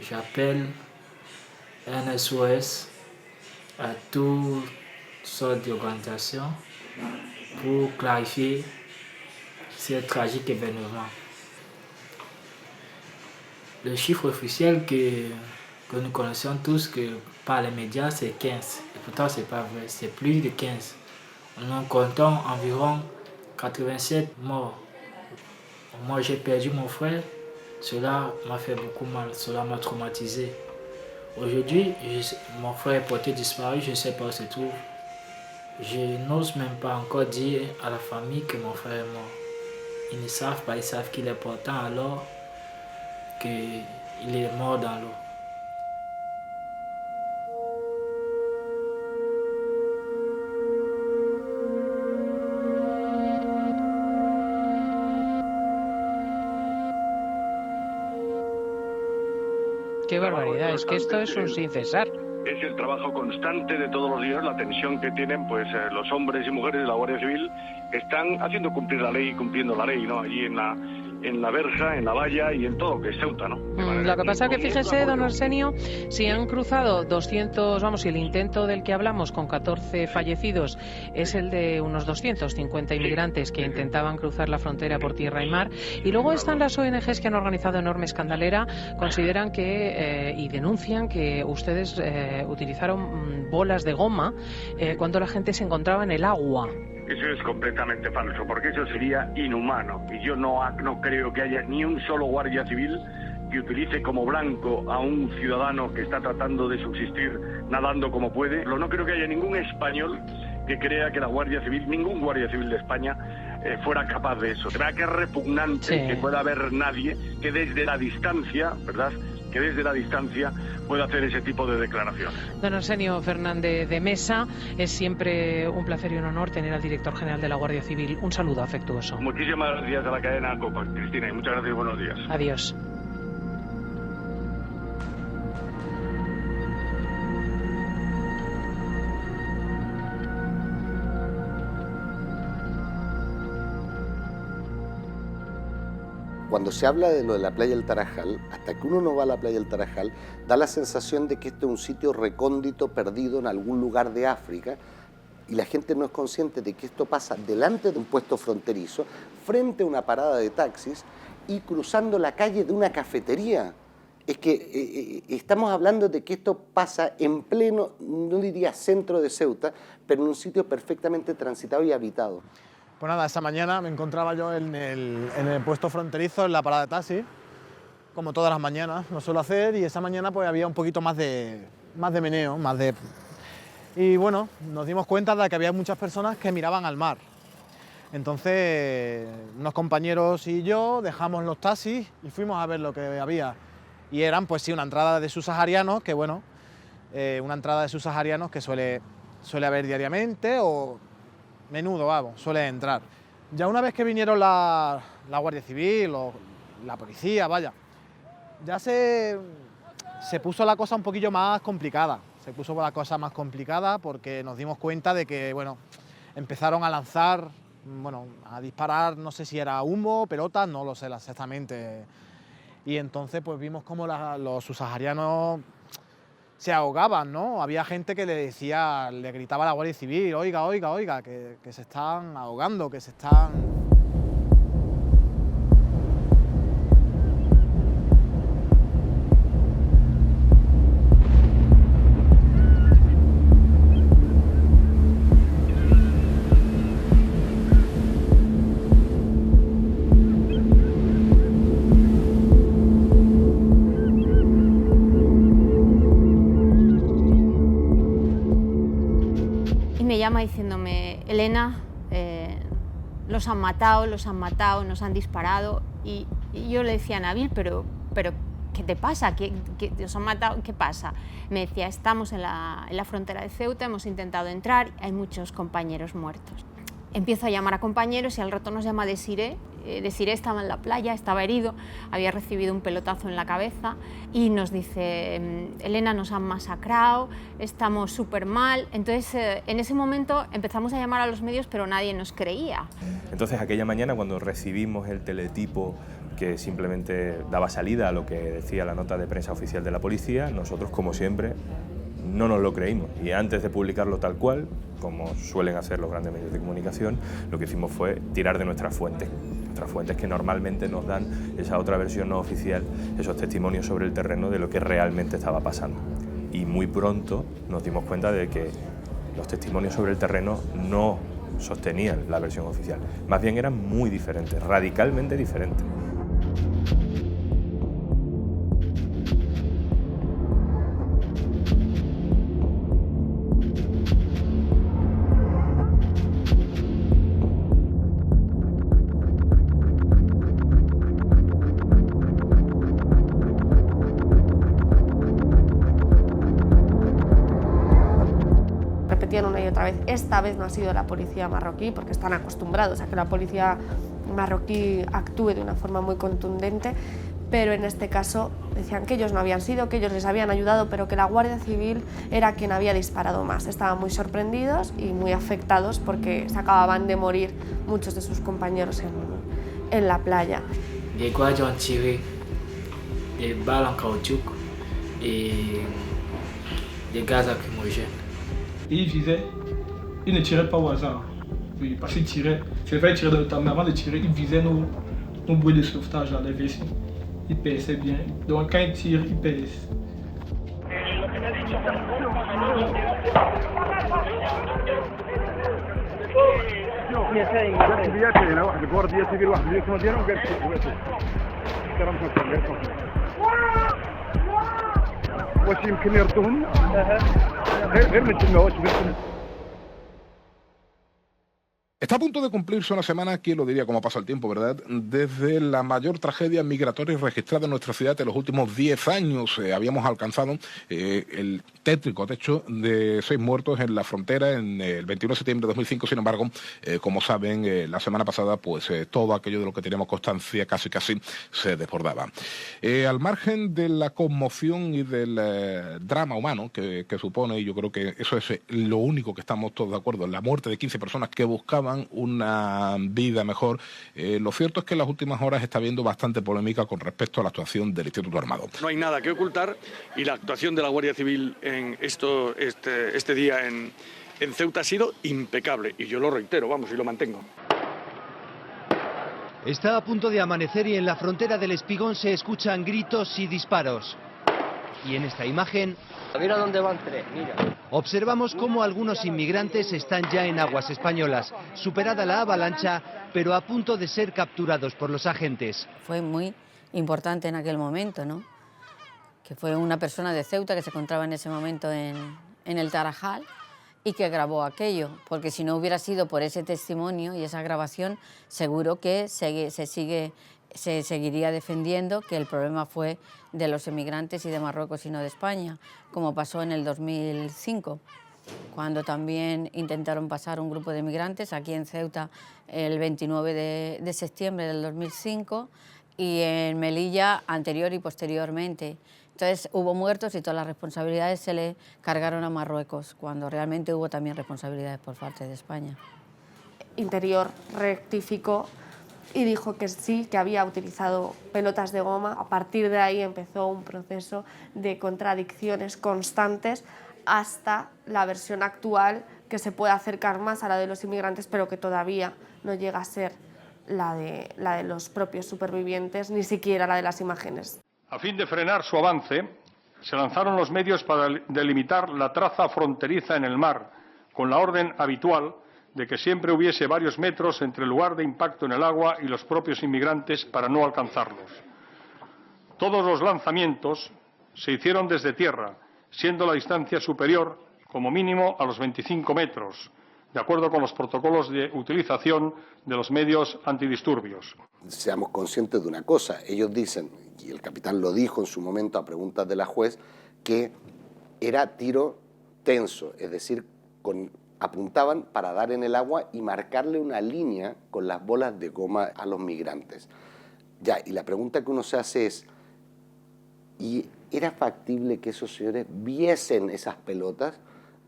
j'appelle un SOS à toutes sortes d'organisations pour clarifier ce tragique événement. Le chiffre officiel que nous connaissons tous que par les médias, c'est 15. Et pourtant, ce n'est pas vrai, c'est plus de 15. Nous comptons environ 87 morts. Moi, j'ai perdu mon frère. Cela m'a fait beaucoup mal, cela m'a traumatisé. Aujourd'hui, mon frère est porté disparu, je ne sais pas où il se trouve. Je n'ose même pas encore dire à la famille que mon frère est mort. Ils ne savent pas, ils savent qu'il est portant alors qu'il est mort dans l'eau. Qué barbaridad, es que esto es un sin cesar. Es el trabajo constante de todos los días, la tensión que tienen pues los hombres y mujeres de la Guardia Civil que están haciendo cumplir la ley, cumpliendo la ley, ¿no? Allí en la verja, en la valla y en todo lo que es Ceuta, ¿no? Lo que pasa es que fíjese, don Arsenio, si han cruzado 200, vamos, si el intento del que hablamos con 14 fallecidos es el de unos 250 inmigrantes que intentaban cruzar la frontera por tierra y mar, y luego están las ONGs que han organizado enorme escandalera, consideran que y denuncian que ustedes utilizaron bolas de goma cuando la gente se encontraba en el agua. Eso es completamente falso, porque eso sería inhumano. Y yo no creo que haya ni un solo guardia civil que utilice como blanco a un ciudadano que está tratando de subsistir nadando como puede. No creo que haya ningún español que crea que la Guardia Civil, ningún guardia civil de España, fuera capaz de eso. Creo que es repugnante que pueda haber nadie que desde la distancia, ¿verdad?, que desde la distancia pueda hacer ese tipo de declaraciones. Don Arsenio Fernández de Mesa, es siempre un placer y un honor tener al director general de la Guardia Civil. Un saludo afectuoso. Muchísimas gracias a la cadena Copa, Cristina, y muchas gracias y buenos días. Adiós. Cuando se habla de lo de la playa del Tarajal, hasta que uno no va a la playa del Tarajal, da la sensación de que este es un sitio recóndito, perdido en algún lugar de África, y la gente no es consciente de que esto pasa delante de un puesto fronterizo, frente a una parada de taxis y cruzando la calle de una cafetería. Es que estamos hablando de que esto pasa en pleno, no diría centro de Ceuta, pero en un sitio perfectamente transitado y habitado. Pues nada, esa mañana me encontraba yo en el puesto fronterizo, en la parada de taxi, como todas las mañanas lo suelo hacer, y esa mañana pues había un poquito más de meneo, Y bueno, nos dimos cuenta de que había muchas personas que miraban al mar. Entonces, unos compañeros y yo dejamos los taxis y fuimos a ver lo que había. Y eran, pues sí, una entrada de subsaharianos, que bueno, una entrada de subsaharianos que suele haber diariamente o menudo, vamos, suele entrar. Ya una vez que vinieron la Guardia Civil o la policía, vaya, ya se puso la cosa un poquillo más complicada. Se puso la cosa más complicada porque nos dimos cuenta de que, bueno, empezaron a lanzar, bueno, a disparar, no sé si era humo, pelotas, no lo sé exactamente. Y entonces pues vimos cómo los subsaharianos se ahogaban, ¿no? Había gente que le gritaba a la Guardia Civil, oiga, oiga, oiga, que se están ahogando, que se están... Llama diciéndome, Elena, los han matado, nos han disparado. Y yo le decía a Nabil, pero ¿qué te pasa? ¿Qué os han matado? ¿Qué pasa? Me decía, estamos en la frontera de Ceuta, hemos intentado entrar, hay muchos compañeros muertos. Empiezo a llamar a compañeros y al rato nos llama Desiré. Desiré estaba en la playa, estaba herido, había recibido un pelotazo en la cabeza y nos dice, Elena, nos han masacrado, estamos súper mal. Entonces, en ese momento empezamos a llamar a los medios, pero nadie nos creía. Entonces, aquella mañana, cuando recibimos el teletipo que simplemente daba salida a lo que decía la nota de prensa oficial de la policía. Nosotros, como siempre, no nos lo creímos y antes de publicarlo tal cual, como suelen hacer los grandes medios de comunicación, lo que hicimos fue tirar de nuestras fuentes que normalmente nos dan esa otra versión no oficial, esos testimonios sobre el terreno de lo que realmente estaba pasando. Y muy pronto nos dimos cuenta de que los testimonios sobre el terreno no sostenían la versión oficial, más bien eran muy diferentes, radicalmente diferentes. Una y otra vez, esta vez no ha sido la policía marroquí, porque están acostumbrados a que la policía marroquí actúe de una forma muy contundente, pero en este caso decían que ellos no habían sido, que ellos les habían ayudado, pero que la Guardia Civil era quien había disparado más. Estaban muy sorprendidos y muy afectados porque se acababan de morir muchos de sus compañeros en la playa. Les guardias ont tiré des balles en caoutchouc et des gaz lacrymogènes. Et ils ne tiraient pas au hasard. Oui, parce qu'ils tiraient, c'est vrai, ils tiraient dans le temps, mais avant de tirer, ils visaient nos bouées de sauvetage dans les vaisseaux. Ils pèsaient bien. Donc quand ils tirent, ils pèsent. Está a punto de cumplirse una semana, quién lo diría cómo pasa el tiempo, ¿verdad?, desde la mayor tragedia migratoria registrada en nuestra ciudad en los últimos 10 años. Habíamos alcanzado el tétrico techo de 6 muertos en la frontera en el 21 de septiembre de 2005. Sin embargo, como saben, la semana pasada, pues todo aquello de lo que teníamos constancia casi se desbordaba. Al margen de la conmoción y del drama humano que supone, y yo creo que eso es lo único que estamos todos de acuerdo, la muerte de 15 personas que buscaban una vida mejor, lo cierto es que en las últimas horas está habiendo bastante polémica con respecto a la actuación del Instituto Armado. No hay nada que ocultar y la actuación de la Guardia Civil en este día en Ceuta ha sido impecable y yo lo reitero, vamos, y lo mantengo. Está a punto de amanecer y en la frontera del Espigón se escuchan gritos y disparos. Y en esta imagen, mira dónde van 3, mira. Observamos cómo algunos inmigrantes están ya en aguas españolas, superada la avalancha, pero a punto de ser capturados por los agentes. Fue muy importante en aquel momento, ¿no? Que fue una persona de Ceuta que se encontraba en ese momento en el Tarajal y que grabó aquello, porque si no hubiera sido por ese testimonio y esa grabación, seguro que se seguiría defendiendo que el problema fue de los emigrantes y de Marruecos y no de España, como pasó en el 2005, cuando también intentaron pasar un grupo de emigrantes aquí en Ceuta el 29 de septiembre del 2005 y en Melilla anterior y posteriormente. Entonces hubo muertos y todas las responsabilidades se le cargaron a Marruecos, cuando realmente hubo también responsabilidades por parte de España. Interior rectificó y dijo que sí, que había utilizado pelotas de goma. A partir de ahí empezó un proceso de contradicciones constantes hasta la versión actual, que se puede acercar más a la de los inmigrantes, pero que todavía no llega a ser la de los propios supervivientes, ni siquiera la de las imágenes. A fin de frenar su avance, se lanzaron los medios para delimitar la traza fronteriza en el mar, con la orden habitual de que siempre hubiese varios metros entre el lugar de impacto en el agua y los propios inmigrantes para no alcanzarlos. Todos los lanzamientos se hicieron desde tierra, siendo la distancia superior, como mínimo, a los 25 metros, de acuerdo con los protocolos de utilización de los medios antidisturbios. Seamos conscientes de una cosa, ellos dicen, y el capitán lo dijo en su momento a preguntas de la juez, que era tiro tenso, es decir, apuntaban para dar en el agua y marcarle una línea con las bolas de goma a los migrantes. Ya, y la pregunta que uno se hace es, ¿y era factible que esos señores viesen esas pelotas?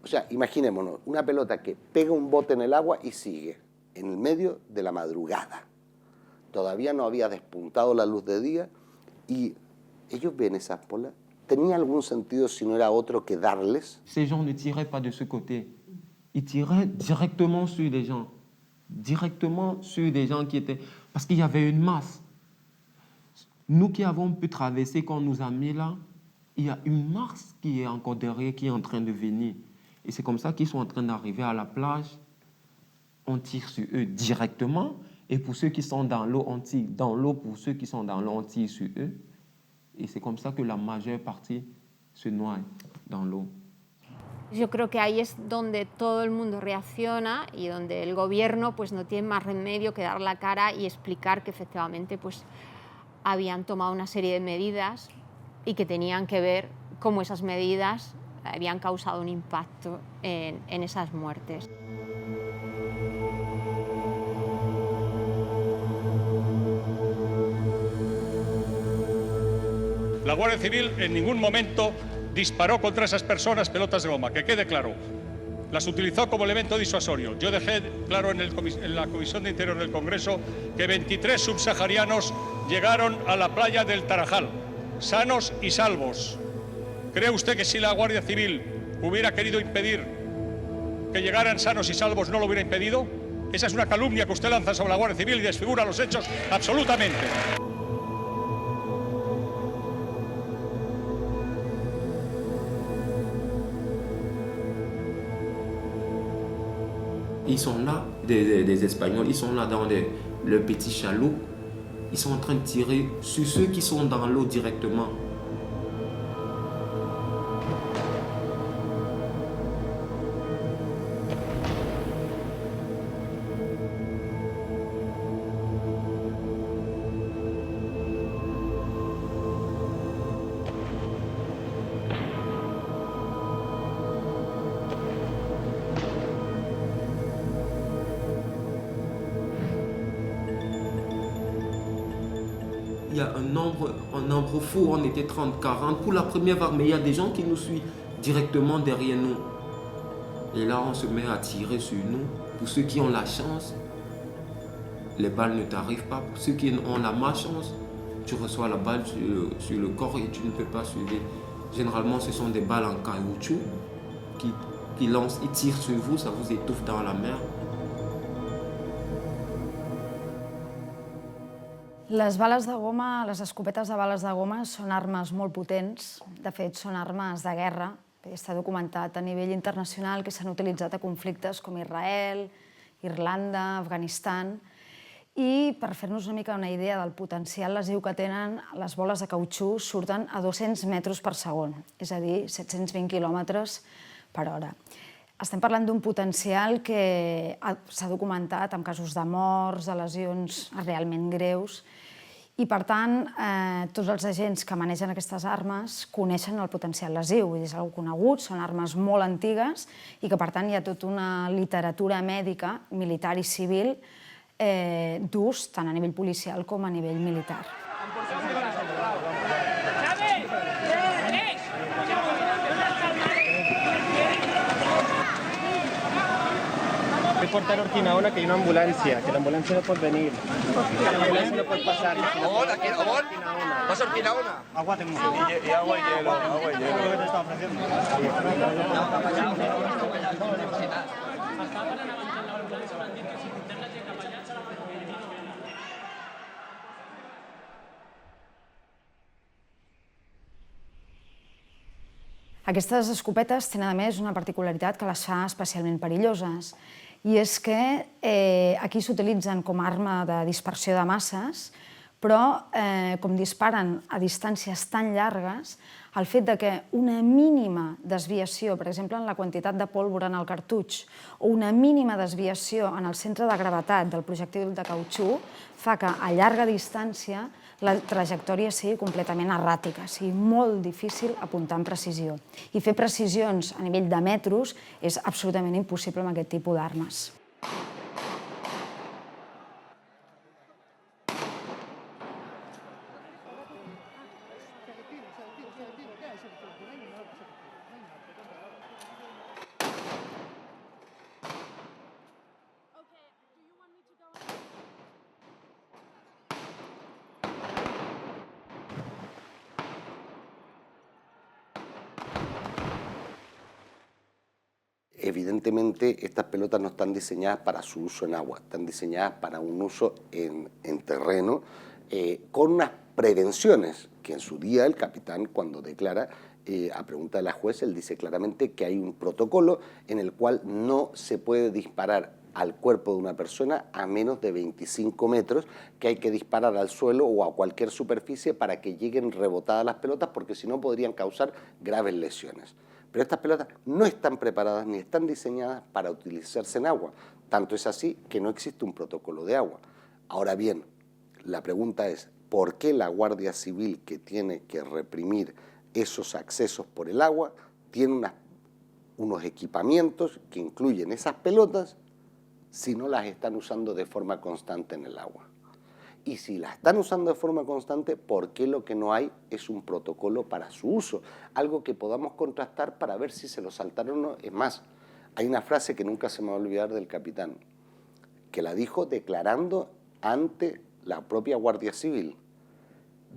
O sea, imaginémonos, una pelota que pega un bote en el agua y sigue, en el medio de la madrugada. todavía no había despuntado la luz de día, y ellos ven esas bolas. ¿Tenía algún sentido si no era otro que darles? Ces gens ne tiraient pas de ce côté. Ils tiraient directement sur les gens. Directement sur des gens qui étaient... Parce qu'il y avait une masse. Nous qui avons pu traverser, quand on nous a mis là, il y a une masse qui est encore derrière, qui est en train de venir. Et c'est comme ça qu'ils sont en train d'arriver à la plage. On tire sur eux directement. Et pour ceux qui sont dans l'eau, on tire dans l'eau. Pour ceux qui sont dans l'eau, on tire sur eux. Et c'est comme ça que la majeure partie se noie dans l'eau. Yo creo que ahí es donde todo el mundo reacciona y donde el gobierno pues no tiene más remedio que dar la cara y explicar que efectivamente pues habían tomado una serie de medidas y que tenían que ver cómo esas medidas habían causado un impacto en esas muertes. La Guardia Civil en ningún momento disparó contra esas personas pelotas de goma, que quede claro. Las utilizó como elemento disuasorio. Yo dejé claro en la Comisión de Interior del Congreso que 23 subsaharianos llegaron a la playa del Tarajal, sanos y salvos. ¿Cree usted que si la Guardia Civil hubiera querido impedir que llegaran sanos y salvos no lo hubiera impedido? Esa es una calumnia que usted lanza sobre la Guardia Civil y desfigura los hechos absolutamente. Ils sont là, des Espagnols, ils sont là dans le petit chaloup. Ils sont en train de tirer sur ceux qui sont dans l'eau directement. Il y a un nombre fou, on était 30, 40 pour la première vague, mais il y a des gens qui nous suivent directement derrière nous. Et là, on se met à tirer sur nous. Pour ceux qui ont la chance, les balles ne t'arrivent pas. Pour ceux qui ont la malchance, tu reçois la balle sur le corps et tu ne peux pas suivre. Généralement, ce sont des balles en caoutchouc qui lancent, ils tirent sur vous, ça vous étouffe dans la mer. Les bales de goma, les escopetes de bales de goma són armes molt potents. De fet, són armes de guerra. Està documentat a nivell internacional que s'han utilitzat a conflictes com Israel, Irlanda, Afganistan. I per fer-nos una mica una idea del potencial lesiu que tenen, les boles de cautxú surten a 200 metres per segon, és a dir, 720 quilòmetres per hora. Estem parlant d'un potencial que s'ha documentat amb casos de morts, de lesions realment greus, i per tant, tots els agents que manegen aquestes armes coneixen el potencial lesiu, és algo conegut, són armes molt antigues i que per tant hi ha tota una literatura mèdica, militar i civil, d'ús tant a nivell policial com a nivell militar. Portar Urquinaona que hay una ambulancia, que la ambulancia no puede venir. La ambulancia no puede pasar. ¿Amor? ¿Vas a Urquinaona? Agua tengo. Y agua y hielo, agua y hielo. ¿Qué te está ofreciendo? Aquestes escopetes tenen, a més, una particularitat que les fa especialment perilloses, i és que aquí s'utilitzen com a arma de dispersió de masses, però com disparen a distàncies tan llargues, el fet de que una mínima desviació, per exemple, en la quantitat de pólvora en el cartutx, o una mínima desviació en el centre de gravetat del projectil de cautxú, fa que a llarga distància la trajectòria sigui completament erràtica, sigui molt difícil apuntar amb precisió. I fer precisions a nivell de metros és absolutament impossible amb aquest tipus d'armes. evidentemente estas pelotas no están diseñadas para su uso en agua, están diseñadas para un uso en terreno, con unas prevenciones que en su día el capitán, cuando declara, a pregunta de la juez, él dice claramente que hay un protocolo en el cual no se puede disparar al cuerpo de una persona a menos de 25 metros, que hay que disparar al suelo o a cualquier superficie para que lleguen rebotadas las pelotas, porque si no podrían causar graves lesiones. Pero estas pelotas no están preparadas ni están diseñadas para utilizarse en agua. Tanto es así que no existe un protocolo de agua. Ahora bien, la pregunta es, ¿por qué la Guardia Civil, que tiene que reprimir esos accesos por el agua, tiene unos equipamientos que incluyen esas pelotas si no las están usando de forma constante en el agua? Y si las están usando de forma constante, ¿por qué lo que no hay es un protocolo para su uso? Algo que podamos contrastar para ver si se lo saltaron o no. Es más, hay una frase que nunca se me va a olvidar del capitán, que la dijo declarando ante la propia Guardia Civil.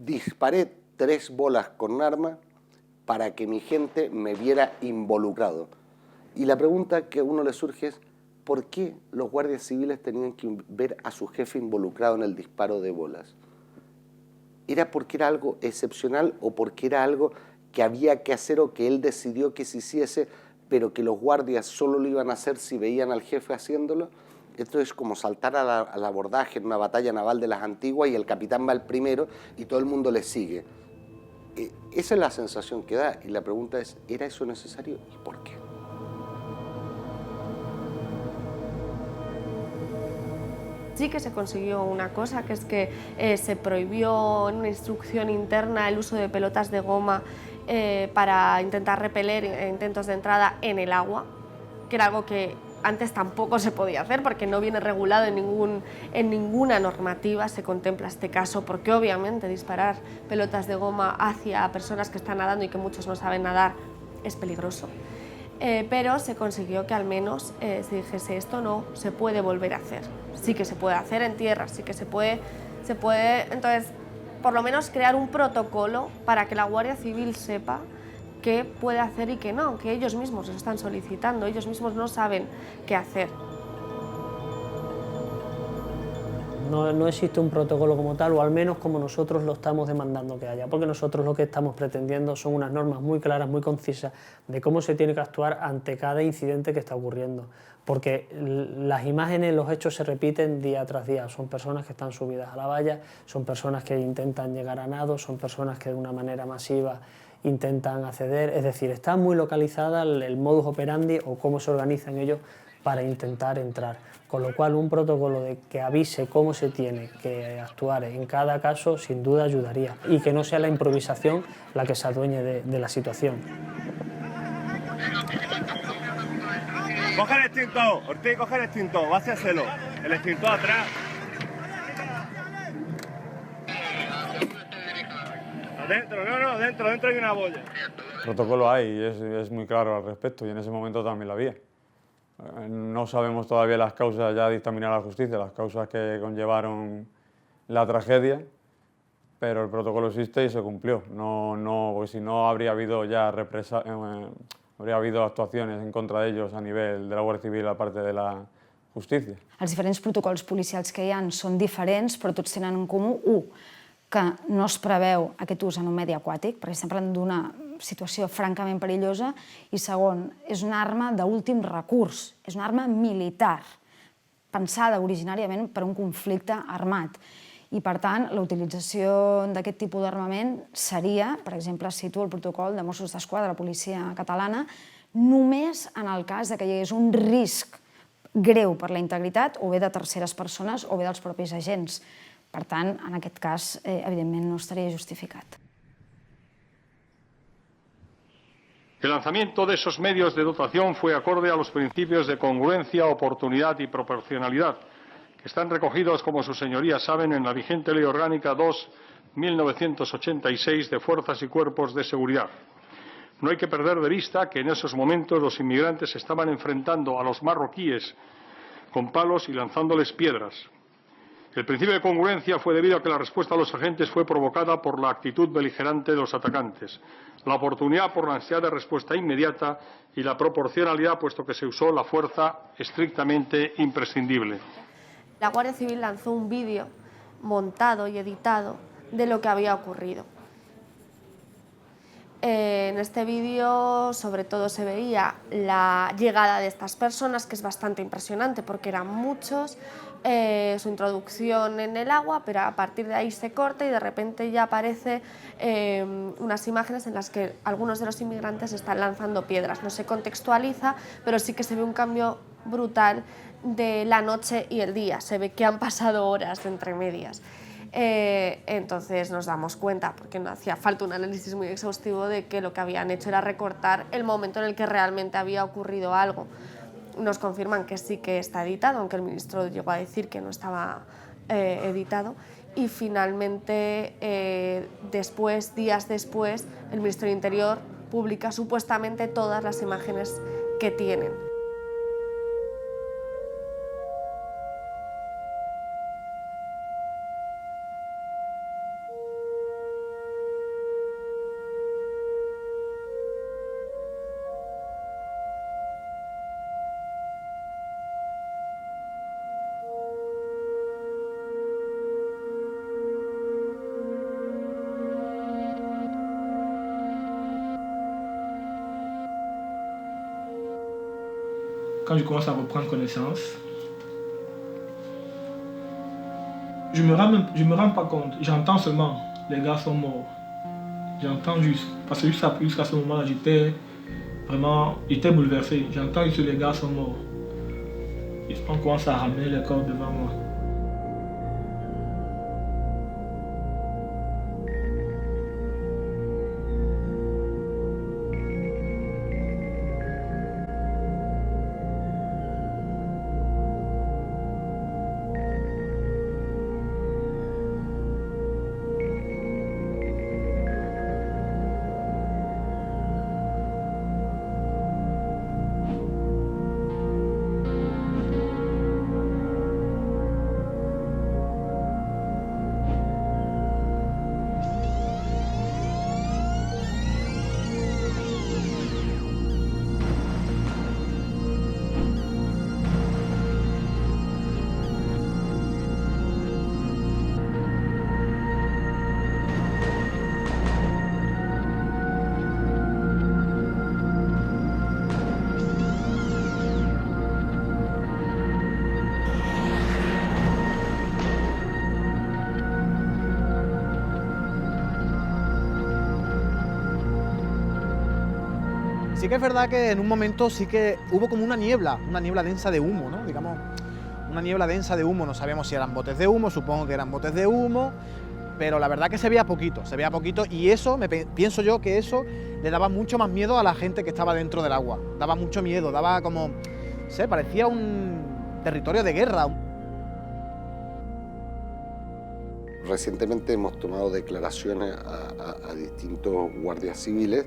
Disparé 3 bolas con un arma para que mi gente me viera involucrado. Y la pregunta que a uno le surge es, ¿por qué los guardias civiles tenían que ver a su jefe involucrado en el disparo de bolas? ¿Era porque era algo excepcional o porque era algo que había que hacer o que él decidió que se hiciese, pero que los guardias solo lo iban a hacer si veían al jefe haciéndolo? Esto es como saltar al abordaje en una batalla naval de las antiguas y el capitán va el primero y todo el mundo le sigue. Esa es la sensación que da y la pregunta es, ¿era eso necesario y por qué? Sí que se consiguió una cosa, que es que se prohibió en una instrucción interna el uso de pelotas de goma para intentar repeler intentos de entrada en el agua, que era algo que antes tampoco se podía hacer porque no viene regulado en ninguna normativa, se contempla este caso, porque obviamente disparar pelotas de goma hacia personas que están nadando y que muchos no saben nadar es peligroso. Pero se consiguió que al menos se dijese esto no se puede volver a hacer. Sí que se puede hacer en tierra, sí que se puede, entonces, por lo menos crear un protocolo para que la Guardia Civil sepa qué puede hacer y qué no, que ellos mismos lo están solicitando, ellos mismos no saben qué hacer. No existe un protocolo como tal, o al menos como nosotros lo estamos demandando que haya, porque nosotros lo que estamos pretendiendo son unas normas muy claras, muy concisas, de cómo se tiene que actuar ante cada incidente que está ocurriendo. Porque las imágenes, los hechos se repiten día tras día, son personas que están subidas a la valla, son personas que intentan llegar a nado, son personas que de una manera masiva intentan acceder, es decir, está muy localizada el modus operandi o cómo se organizan ellos para intentar entrar. Con lo cual un protocolo de que avise cómo se tiene que actuar en cada caso sin duda ayudaría y que no sea la improvisación la que se adueñe de la situación. Coge el extintor, Ortiz, coge el extintor, váciaselo, el extintor atrás. Adentro, no, dentro hay una boya. Protocolo hay y es muy claro al respecto y en ese momento también lo había. No sabemos todavía las causas, ya dictaminará la justicia, las causas que conllevaron la tragedia, pero el protocolo existe y se cumplió. Porque si no habría habido ya habría habido actuaciones en contra de ellos a nivel de la Guàrdia Civil a parte de la justícia. Els diferents protocols policials que hi ha són diferents, però tots tenen en comú, que no es preveu aquest ús en un medi aquàtic, perquè estem parlant d'una situació francament perillosa, i segon, és una arma d'últim recurs, és una arma militar, pensada originàriament per un conflicte armat. I, per tant, la utilització d'aquest tipus d'armament seria, per exemple, cito el protocol de Mossos d'Esquadra de la policia catalana, només en el cas que hi hagués un risc greu per la integritat o bé de terceres persones o bé dels propis agents. Per tant, en aquest cas, evidentment, no estaria justificat. El lanzamiento de esos medios de dotación fue acorde a los principios de congruencia, oportunidad y proporcionalidad, que están recogidos, como sus señorías saben, en la vigente Ley Orgánica 2/1986 de Fuerzas y Cuerpos de Seguridad. No hay que perder de vista que en esos momentos los inmigrantes estaban enfrentando a los marroquíes con palos y lanzándoles piedras. El principio de congruencia fue debido a que la respuesta de los agentes fue provocada por la actitud beligerante de los atacantes, la oportunidad por la necesidad de respuesta inmediata y la proporcionalidad, puesto que se usó la fuerza estrictamente imprescindible. La Guardia Civil lanzó un vídeo montado y editado de lo que había ocurrido. En este vídeo sobre todo se veía la llegada de estas personas, que es bastante impresionante porque eran muchos, su introducción en el agua, pero a partir de ahí se corta y de repente ya aparece unas imágenes en las que algunos de los inmigrantes están lanzando piedras. No se contextualiza, pero sí que se ve un cambio brutal de la noche y el día. Se ve que han pasado horas entre medias. Entonces nos damos cuenta, porque no hacía falta un análisis muy exhaustivo, de que lo que habían hecho era recortar el momento en el que realmente había ocurrido algo. Nos confirman que sí que está editado, aunque el ministro llegó a decir que no estaba editado. Y finalmente, días después, el Ministerio del Interior publica supuestamente todas las imágenes que tienen. Quand je commence à reprendre connaissance, je me rends pas compte, j'entends seulement les gars sont morts. J'entends juste, parce que jusqu'à ce moment-là, j'étais bouleversé. J'entends juste les gars sont morts. Et on commence à ramener les corps devant moi. Sí que es verdad que en un momento sí que hubo como una niebla densa de humo, ¿no? Digamos, una niebla densa de humo, no sabíamos si eran botes de humo, supongo que eran botes de humo, pero la verdad que se veía poquito y eso, pienso yo que eso le daba mucho más miedo a la gente que estaba dentro del agua, daba mucho miedo, daba como, no sé, parecía un territorio de guerra. Recientemente hemos tomado declaraciones a distintos guardias civiles.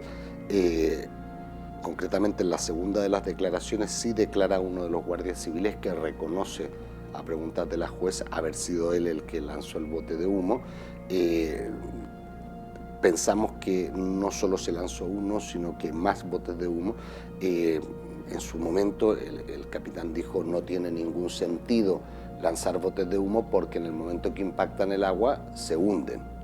Concretamente en la segunda de las declaraciones sí declara uno de los guardias civiles que reconoce, a preguntas de la jueza, haber sido él el que lanzó el bote de humo. Pensamos que no solo se lanzó uno, sino que más botes de humo. En su momento el capitán dijo no tiene ningún sentido lanzar botes de humo porque en el momento que impactan el agua se hunden.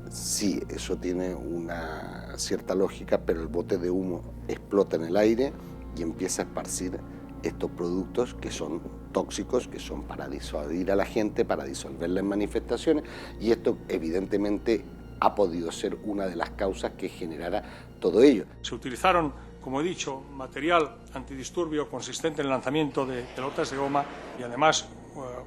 Sí, eso tiene una cierta lógica, pero el bote de humo explota en el aire y empieza a esparcir estos productos que son tóxicos, que son para disuadir a la gente, para disolverla en manifestaciones, y esto evidentemente ha podido ser una de las causas que generara todo ello. Se utilizaron, como he dicho, material antidisturbio consistente en el lanzamiento de pelotas de goma y además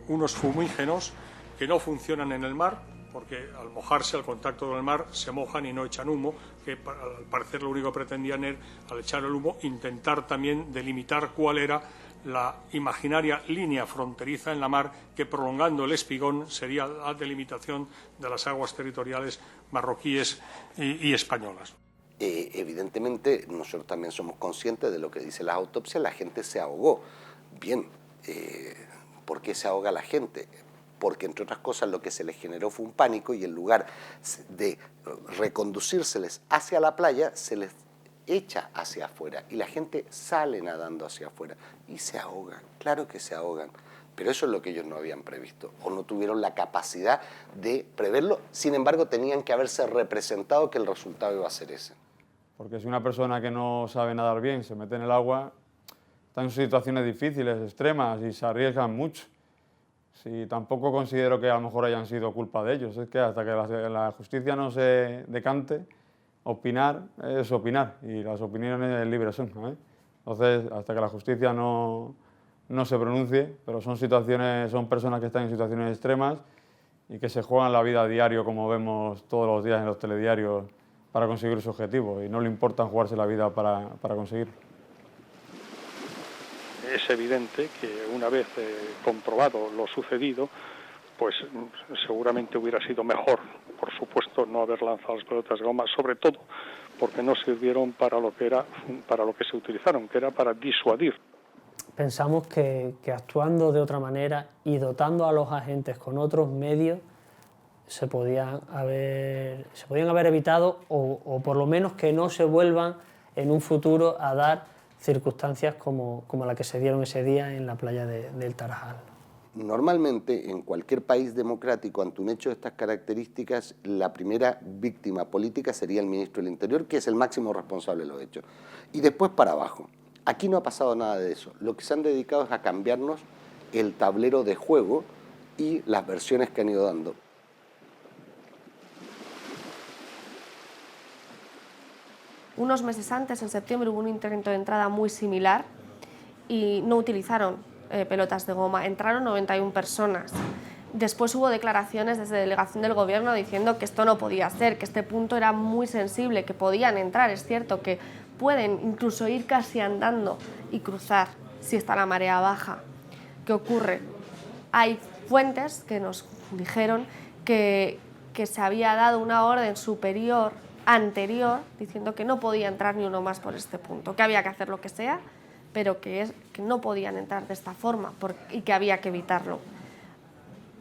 unos fumígenos que no funcionan en el mar, porque al mojarse, al contacto con el mar, se mojan y no echan humo, que al parecer lo único que pretendían era, al echar el humo, intentar también delimitar cuál era la imaginaria línea fronteriza en la mar que, prolongando el espigón, sería la delimitación de las aguas territoriales marroquíes y españolas. Evidentemente, nosotros también somos conscientes de lo que dice la autopsia, la gente se ahogó. Bien, ¿por qué se ahoga la gente? porque entre otras cosas lo que se les generó fue un pánico y en lugar de reconducírseles hacia la playa, se les echa hacia afuera y la gente sale nadando hacia afuera y se ahogan, claro que se ahogan, pero eso es lo que ellos no habían previsto o no tuvieron la capacidad de preverlo, sin embargo tenían que haberse representado que el resultado iba a ser ese. Porque si una persona que no sabe nadar bien se mete en el agua, está en situaciones difíciles, extremas y se arriesgan mucho. Si tampoco considero que a lo mejor hayan sido culpa de ellos, es que hasta que la justicia no se decante, opinar es opinar y las opiniones libres son, ¿no? Entonces, hasta que la justicia no se pronuncie, pero son personas que están en situaciones extremas y que se juegan la vida a diario, como vemos todos los días en los telediarios, para conseguir su objetivo y no le importa jugarse la vida para conseguirlo. Es evidente que una vez comprobado lo sucedido, pues seguramente hubiera sido mejor, por supuesto, no haber lanzado las pelotas de goma, sobre todo porque no sirvieron para lo que se utilizaron, que era para disuadir. Pensamos que actuando de otra manera y dotando a los agentes con otros medios se podían haber evitado o por lo menos que no se vuelvan en un futuro a dar circunstancias como la que se dieron ese día en la playa del Tarajal. Normalmente, en cualquier país democrático, ante un hecho de estas características, la primera víctima política sería el ministro del Interior, que es el máximo responsable de los hechos. Y después para abajo. Aquí no ha pasado nada de eso. Lo que se han dedicado es a cambiarnos el tablero de juego y las versiones que han ido dando. Unos meses antes, en septiembre, hubo un intento de entrada muy similar y no utilizaron pelotas de goma. Entraron 91 personas. Después hubo declaraciones desde delegación del gobierno diciendo que esto no podía ser, que este punto era muy sensible, que podían entrar. Es cierto que pueden incluso ir casi andando y cruzar si está la marea baja. ¿Qué ocurre? Hay fuentes que nos dijeron que se había dado una orden superior anterior diciendo que no podía entrar ni uno más por este punto, que había que hacer lo que sea, pero que no podían entrar de esta forma y que había que evitarlo.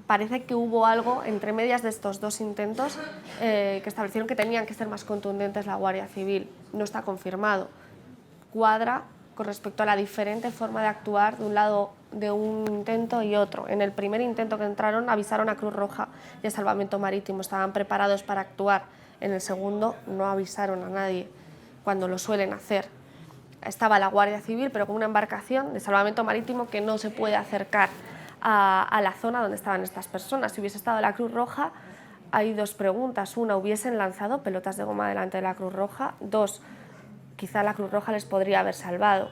Parece que hubo algo entre medias de estos dos intentos que establecieron que tenían que ser más contundentes la Guardia Civil. No está confirmado. Cuadra con respecto a la diferente forma de actuar de un lado de un intento y otro. En el primer intento que entraron avisaron a Cruz Roja y a Salvamento Marítimo, estaban preparados para actuar. En el segundo no avisaron a nadie, cuando lo suelen hacer. Estaba la Guardia Civil, pero con una embarcación de salvamento marítimo que no se puede acercar a la zona donde estaban estas personas. Si hubiese estado la Cruz Roja, hay dos preguntas. Una, ¿hubiesen lanzado pelotas de goma delante de la Cruz Roja? Dos, quizá la Cruz Roja les podría haber salvado.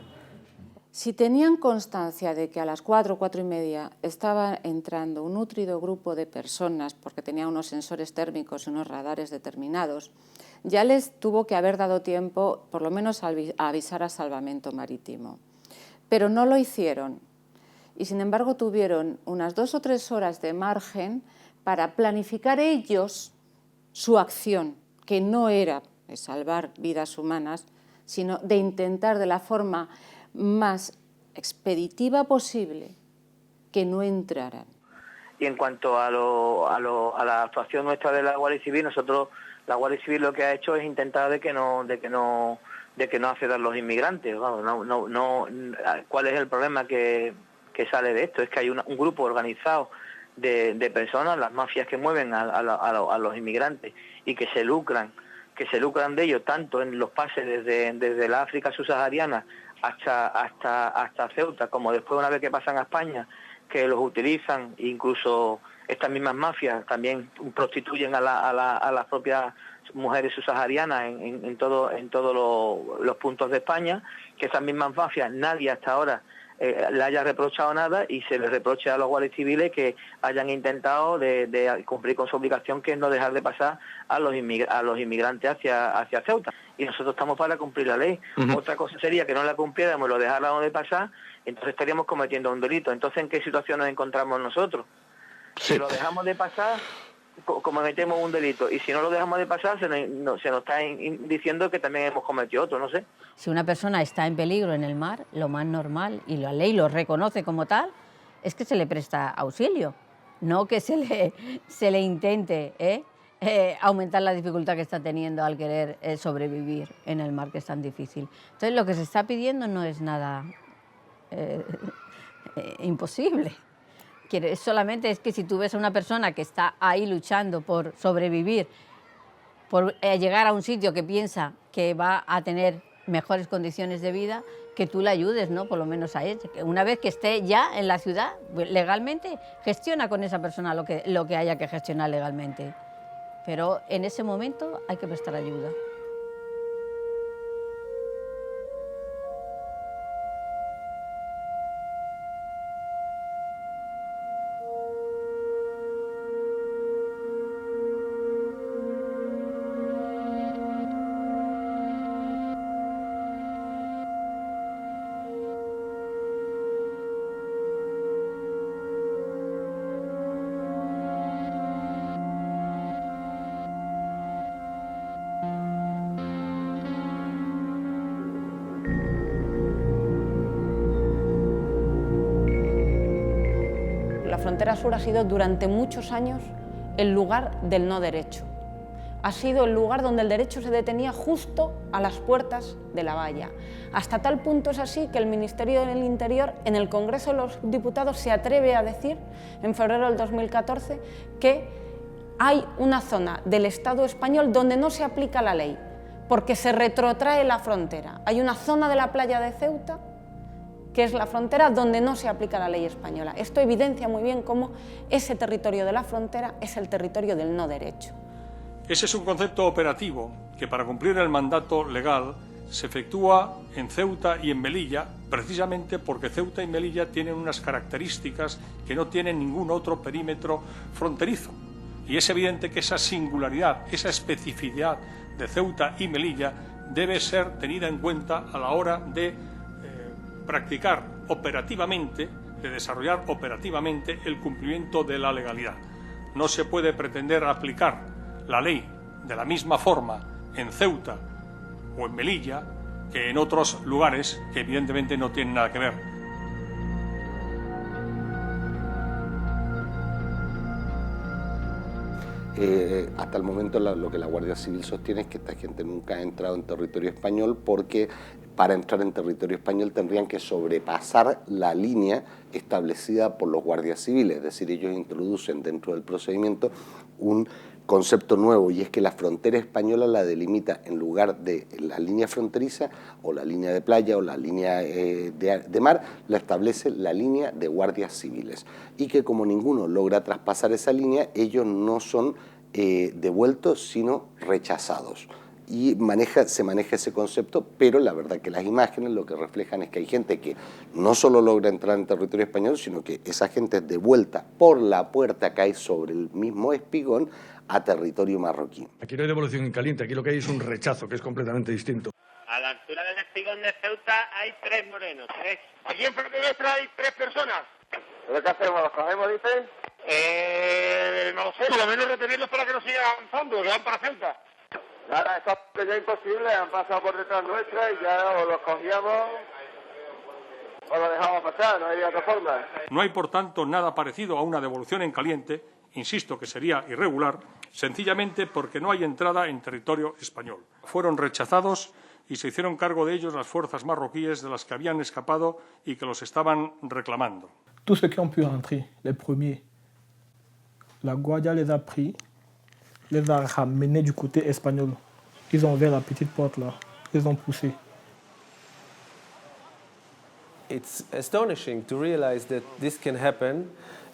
Si tenían constancia de que a las 4, 4:30 estaba entrando un nutrido grupo de personas, porque tenía unos sensores térmicos y unos radares determinados, ya les tuvo que haber dado tiempo, por lo menos, a avisar a Salvamento Marítimo. Pero no lo hicieron y, sin embargo, tuvieron unas 2 o 3 horas de margen para planificar ellos su acción, que no era de salvar vidas humanas, sino de intentar de la forma más expeditiva posible que no entraran. Y en cuanto a la actuación nuestra de la Guardia Civil, la Guardia Civil lo que ha hecho es intentar de que no accedan los inmigrantes. Vamos, ¿cuál es el problema que sale de esto? Es que hay un grupo organizado de personas, las mafias que mueven a los inmigrantes y que se lucran de ellos tanto en los pases desde la África subsahariana hasta Ceuta, como después una vez que pasan a España, que los utilizan, incluso estas mismas mafias también prostituyen a las propias mujeres subsaharianas en todos los puntos de España, que esas mismas mafias nadie hasta ahora le haya reprochado nada y se les reproche a los guardias civiles que hayan intentado de cumplir con su obligación, que es no dejar de pasar a los inmigrantes hacia Ceuta. Y nosotros estamos para cumplir la ley. Otra cosa sería que no la cumpliéramos, lo dejáramos de pasar, entonces estaríamos cometiendo un delito. Entonces, ¿en qué situación nos encontramos nosotros? Sí. Si lo dejamos de pasar, cometemos un delito, y si no lo dejamos de pasar, se nos está diciendo que también hemos cometido otro, no sé. Si una persona está en peligro en el mar, lo más normal, y la ley lo reconoce como tal, es que se le presta auxilio. no que se le intente aumentar la dificultad que está teniendo al querer sobrevivir en el mar, que es tan difícil. Entonces, lo que se está pidiendo no es nada imposible. Solamente es que si tú ves a una persona que está ahí luchando por sobrevivir, por llegar a un sitio que piensa que va a tener mejores condiciones de vida, que tú le ayudes, ¿no? Por lo menos a ella. Que una vez que esté ya en la ciudad, legalmente, gestiona con esa persona lo que haya que gestionar legalmente. Pero en ese momento hay que prestar ayuda. La frontera sur ha sido durante muchos años el lugar del no derecho. Ha sido el lugar donde el derecho se detenía justo a las puertas de la valla. Hasta tal punto es así que el Ministerio del Interior en el Congreso de los Diputados se atreve a decir, en febrero del 2014, que hay una zona del Estado español donde no se aplica la ley, porque se retrotrae la frontera. Hay una zona de la playa de Ceuta que es la frontera donde no se aplica la ley española. Esto evidencia muy bien cómo ese territorio de la frontera es el territorio del no derecho. Ese es un concepto operativo que, para cumplir el mandato legal, se efectúa en Ceuta y en Melilla, precisamente porque Ceuta y Melilla tienen unas características que no tienen ningún otro perímetro fronterizo. Y es evidente que esa singularidad, esa especificidad de Ceuta y Melilla debe ser tenida en cuenta a la hora de practicar operativamente, de desarrollar operativamente el cumplimiento de la legalidad. No se puede pretender aplicar la ley de la misma forma en Ceuta o en Melilla que en otros lugares que evidentemente no tienen nada que ver. Hasta el momento lo que la Guardia Civil sostiene es que esta gente nunca ha entrado en territorio español, porque para entrar en territorio español tendrían que sobrepasar la línea establecida por los guardias civiles, es decir, ellos introducen dentro del procedimiento un concepto nuevo, y es que la frontera española la delimita, en lugar de la línea fronteriza o la línea de playa o la línea de mar, la establece la línea de guardias civiles, y que como ninguno logra traspasar esa línea, ellos no son devueltos sino rechazados. Y se maneja ese concepto, pero la verdad que las imágenes lo que reflejan es que hay gente que no solo logra entrar en territorio español, sino que esa gente es devuelta por la puerta que hay sobre el mismo espigón a territorio marroquí. Aquí no hay devolución en caliente, aquí lo que hay es un rechazo, que es completamente distinto. A la altura del espigón de Ceuta hay 3 morenos, 3. Aquí enfrente nuestra hay 3 personas. ¿Pero qué hacemos? ¿Los cogemos, dicen? No lo sé, por lo menos retenerlos para que no sigan avanzando, que van para Ceuta. Nada, esto es ya imposible, han pasado por detrás nuestra y ya o los cogíamos o los dejamos pasar, no hay otra forma. No hay, por tanto, nada parecido a una devolución en caliente, insisto que sería irregular, sencillamente porque no hay entrada en territorio español. Fueron rechazados y se hicieron cargo de ellos las fuerzas marroquíes de las que habían escapado y que los estaban reclamando. Tous ceux qui ont pu rentrer, les premiers, la Guardia les a pris, les a ramenés du côté espagnol. Ils ont ouvert la petite porte là, ils ont poussé. It's astonishing to realize that this can happen,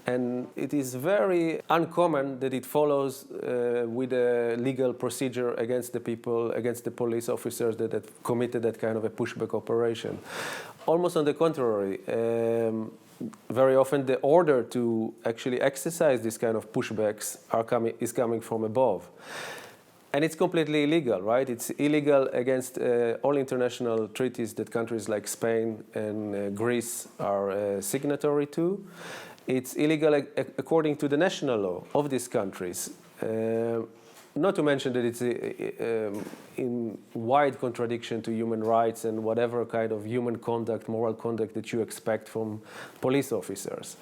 and it is very uncommon that it follows with a legal procedure against the people, against the police officers that have committed that kind of a pushback operation. Almost on the contrary, very often the order to actually exercise this kind of pushbacks is coming from above. And it's completely illegal, right? It's illegal against all international treaties that countries like Spain and Greece are signatory to. It's illegal according to the national law of these countries. Not to mention that it's in wide contradiction to human rights and whatever kind of human conduct, moral conduct that you expect from police officers.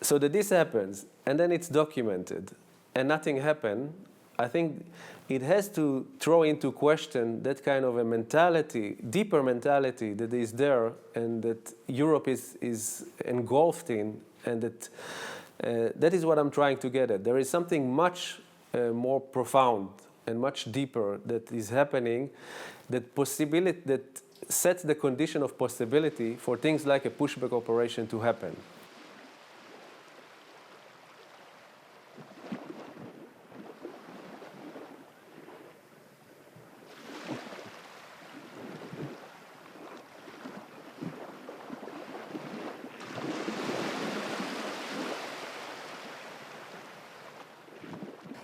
So that this happens, and then it's documented, and nothing happened, I think it has to throw into question that kind of a mentality, deeper mentality that is there and that Europe is engulfed in, and that is what I'm trying to get at. There is something much more profound and much deeper that is happening, that sets the condition of possibility for things like a pushback operation to happen.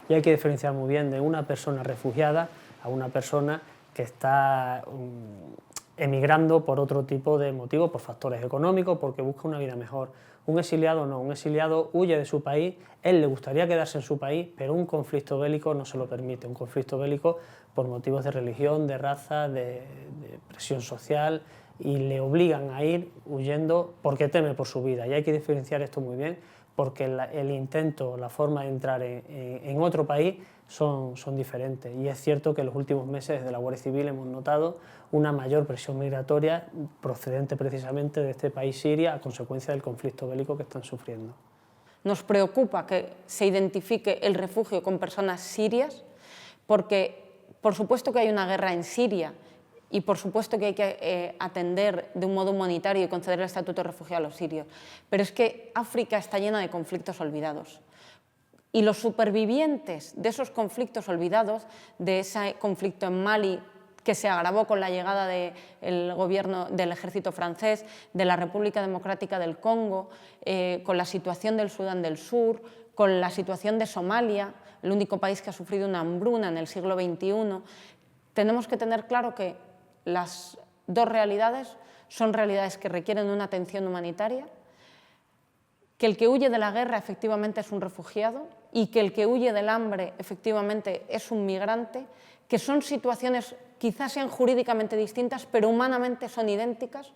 Y hay que diferenciar muy bien de una persona refugiada a una persona que está emigrando por otro tipo de motivos, por factores económicos, porque busca una vida mejor. Un exiliado no, un exiliado huye de su país, él le gustaría quedarse en su país, pero un conflicto bélico no se lo permite, un conflicto bélico por motivos de religión, de raza, de presión social, y le obligan a ir huyendo porque teme por su vida. Y hay que diferenciar esto muy bien, porque el intento, la forma de entrar en otro país son diferentes. Y es cierto que en los últimos meses desde la Guardia Civil hemos notado una mayor presión migratoria procedente precisamente de este país Siria a consecuencia del conflicto bélico que están sufriendo. Nos preocupa que se identifique el refugio con personas sirias porque por supuesto que hay una guerra en Siria y por supuesto que hay que atender de un modo humanitario y conceder el estatuto de refugiado a los sirios. Pero es que África está llena de conflictos olvidados. Y los supervivientes de esos conflictos olvidados, de ese conflicto en Mali, que se agravó con la llegada del gobierno del ejército francés, de la República Democrática del Congo, con la situación del Sudán del Sur, con la situación de Somalia, el único país que ha sufrido una hambruna en el siglo XXI, tenemos que tener claro que las dos realidades son realidades que requieren una atención humanitaria, que el que huye de la guerra efectivamente es un refugiado y que el que huye del hambre efectivamente es un migrante, que son situaciones quizás sean jurídicamente distintas, pero humanamente son idénticas,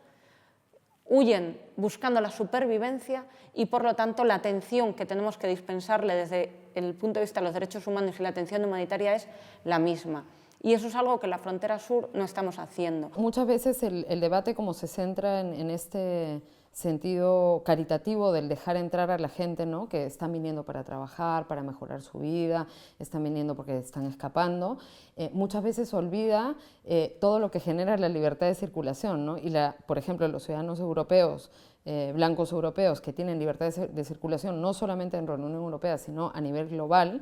huyen buscando la supervivencia y por lo tanto la atención que tenemos que dispensarle desde el punto de vista de los derechos humanos y la atención humanitaria es la misma. Y eso es algo que en la frontera sur no estamos haciendo. Muchas veces el debate como se centra en este sentido caritativo del dejar entrar a la gente, ¿no?, que están viniendo para trabajar, para mejorar su vida, están viniendo porque están escapando, muchas veces olvida todo lo que genera la libertad de circulación, ¿no? Y por ejemplo, los ciudadanos europeos, blancos europeos que tienen libertad de circulación no solamente en la Unión Europea, sino a nivel global,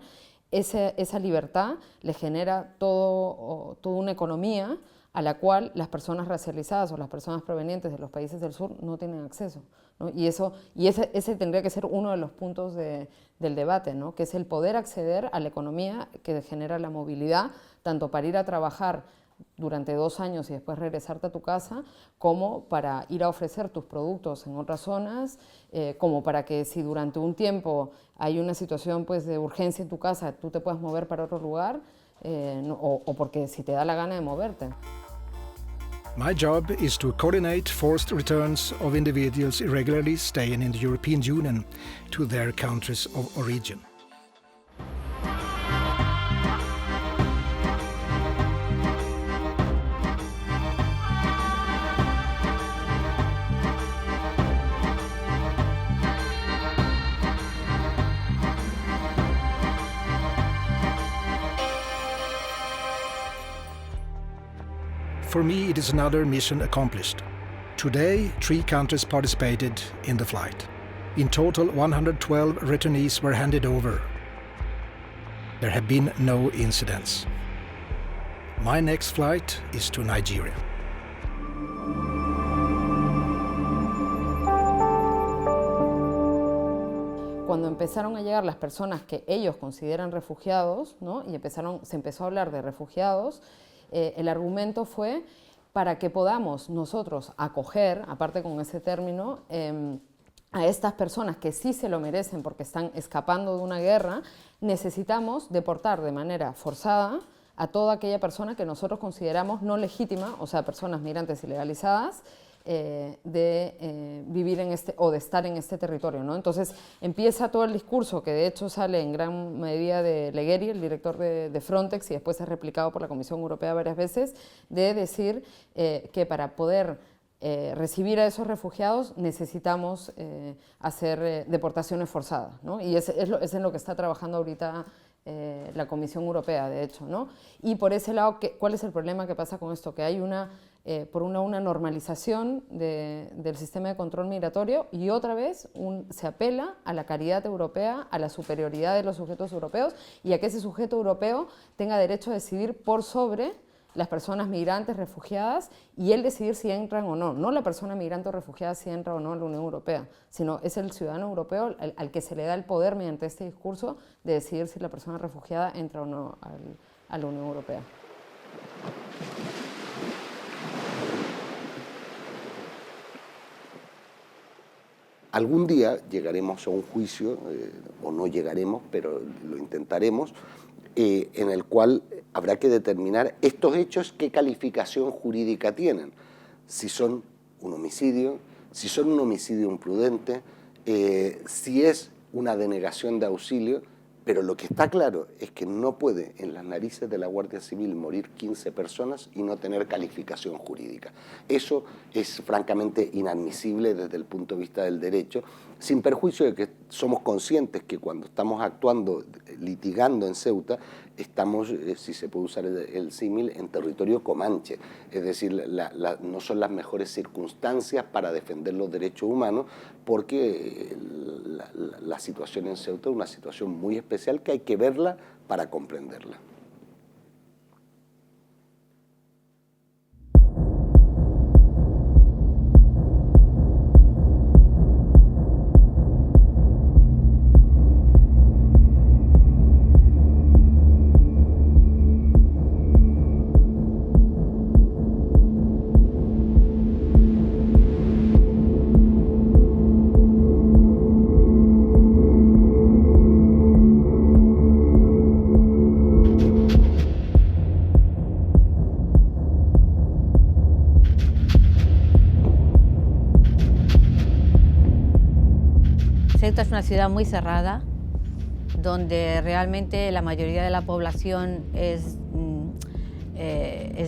esa libertad le genera toda una economía a la cual las personas racializadas o las personas provenientes de los países del sur no tienen acceso, ¿no? Y ese tendría que ser uno de los puntos del debate, ¿no?, que es el poder acceder a la economía que genera la movilidad, tanto para ir a trabajar durante 2 años y después regresarte a tu casa, como para ir a ofrecer tus productos en otras zonas, como para que si durante un tiempo hay una situación pues, de urgencia en tu casa, tú te puedas mover para otro lugar, o porque si te da la gana de moverte. My job is to coordinate forced returns of individuals irregularly staying in the European Union to their countries of origin. For me, it is another mission accomplished. Today, 3 countries participated in the flight. In total, 112 returnees were handed over. There have been no incidents. My next flight is to Nigeria. Cuando empezaron a llegar las personas que ellos consideran refugiados, ¿no?, y se empezó a hablar de refugiados, el argumento fue para que podamos nosotros acoger, aparte con ese término, a estas personas que sí se lo merecen porque están escapando de una guerra, necesitamos deportar de manera forzada a toda aquella persona que nosotros consideramos no legítima, o sea, personas migrantes ilegalizadas, de vivir en o de estar en este territorio, ¿no? Entonces empieza todo el discurso, que de hecho sale en gran medida de Leggeri, el director de Frontex, y después es replicado por la Comisión Europea varias veces, de decir que para poder recibir a esos refugiados necesitamos hacer deportaciones forzadas, ¿no? Y es en lo que está trabajando ahorita la Comisión Europea, de hecho, ¿no? Y por ese lado, ¿cuál es el problema que pasa con esto? Que hay una normalización del sistema de control migratorio y otra vez se apela a la caridad europea, a la superioridad de los sujetos europeos y a que ese sujeto europeo tenga derecho a decidir por sobre las personas migrantes, refugiadas, y él decidir si entran o no. No la persona migrante o refugiada si entra o no a la Unión Europea, sino es el ciudadano europeo al que se le da el poder mediante este discurso de decidir si la persona refugiada entra o no a la Unión Europea. Algún día llegaremos a un juicio, o no llegaremos, pero lo intentaremos, en el cual habrá que determinar estos hechos qué calificación jurídica tienen, si son un homicidio, si son un homicidio imprudente, si es una denegación de auxilio, pero lo que está claro es que no puede en las narices de la Guardia Civil morir 15 personas y no tener calificación jurídica. Eso es francamente inadmisible desde el punto de vista del derecho, sin perjuicio de que somos conscientes que cuando estamos actuando, litigando en Ceuta, estamos, si se puede usar el símil, en territorio comanche, es decir, no son las mejores circunstancias para defender los derechos humanos porque la situación en Ceuta es una situación muy especial que hay que verla para comprenderla. Ceuta es una ciudad muy cerrada, donde realmente la mayoría de la población es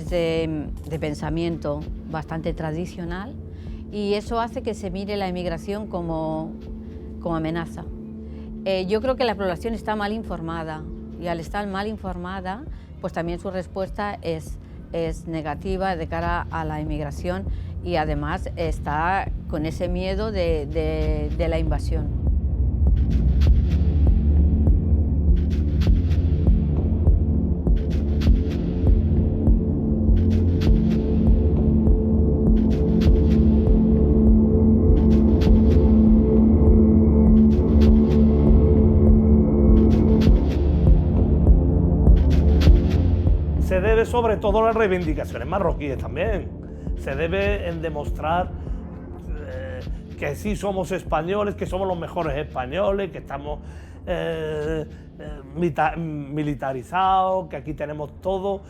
de pensamiento bastante tradicional y eso hace que se mire la inmigración como amenaza. Yo creo que la población está mal informada y al estar mal informada, pues también su respuesta es negativa de cara a la inmigración y además está con ese miedo de la invasión. Se debe sobre todo a las reivindicaciones marroquíes también. Se debe en demostrar que sí somos españoles, que somos los mejores españoles, que estamos militarizados, que aquí tenemos todo.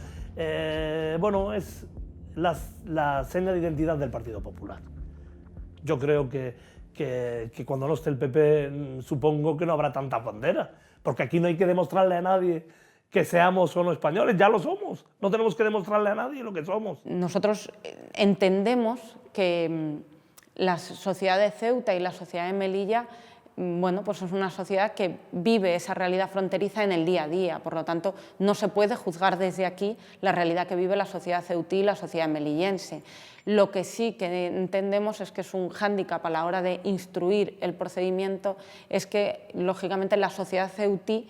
Bueno, es la seña de identidad del Partido Popular. Yo creo que cuando no esté el PP, supongo que no habrá tantas banderas, porque aquí no hay que demostrarle a nadie que seamos o no españoles, ya lo somos. No tenemos que demostrarle a nadie lo que somos. Nosotros entendemos que la sociedad de Ceuta y la sociedad de Melilla, bueno, pues es una sociedad que vive esa realidad fronteriza en el día a día, por lo tanto no se puede juzgar desde aquí la realidad que vive la sociedad ceutí y la sociedad melillense. Lo que sí que entendemos es que es un hándicap a la hora de instruir el procedimiento, es que lógicamente la sociedad ceutí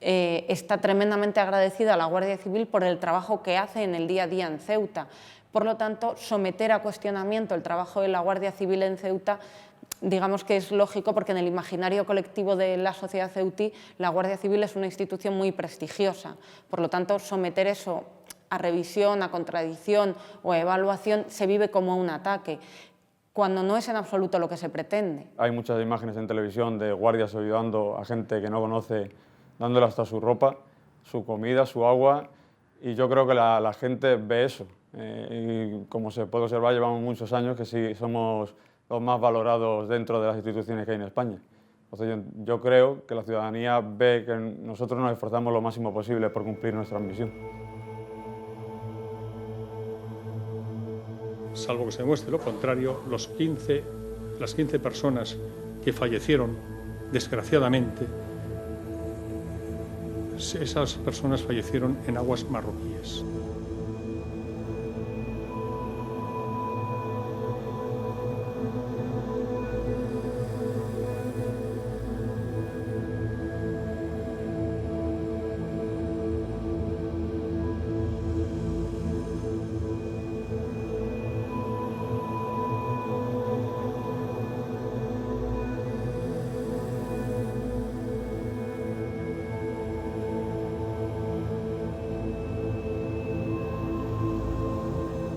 está tremendamente agradecida a la Guardia Civil por el trabajo que hace en el día a día en Ceuta. Por lo tanto, someter a cuestionamiento el trabajo de la Guardia Civil en Ceuta, digamos que es lógico porque en el imaginario colectivo de la sociedad ceutí la Guardia Civil es una institución muy prestigiosa. Por lo tanto, someter eso a revisión, a contradicción o a evaluación se vive como un ataque, cuando no es en absoluto lo que se pretende. Hay muchas imágenes en televisión de guardias ayudando a gente que no conoce, dándole hasta su ropa, su comida, su agua, Y yo creo que la gente ve eso. Y como se puede observar, llevamos muchos años que sí somos los más valorados dentro de las instituciones que hay en España. Entonces yo creo que la ciudadanía ve que nosotros nos esforzamos lo máximo posible por cumplir nuestra misión. Salvo que se demuestre lo contrario, las 15 personas que fallecieron, desgraciadamente, esas personas fallecieron en aguas marroquíes.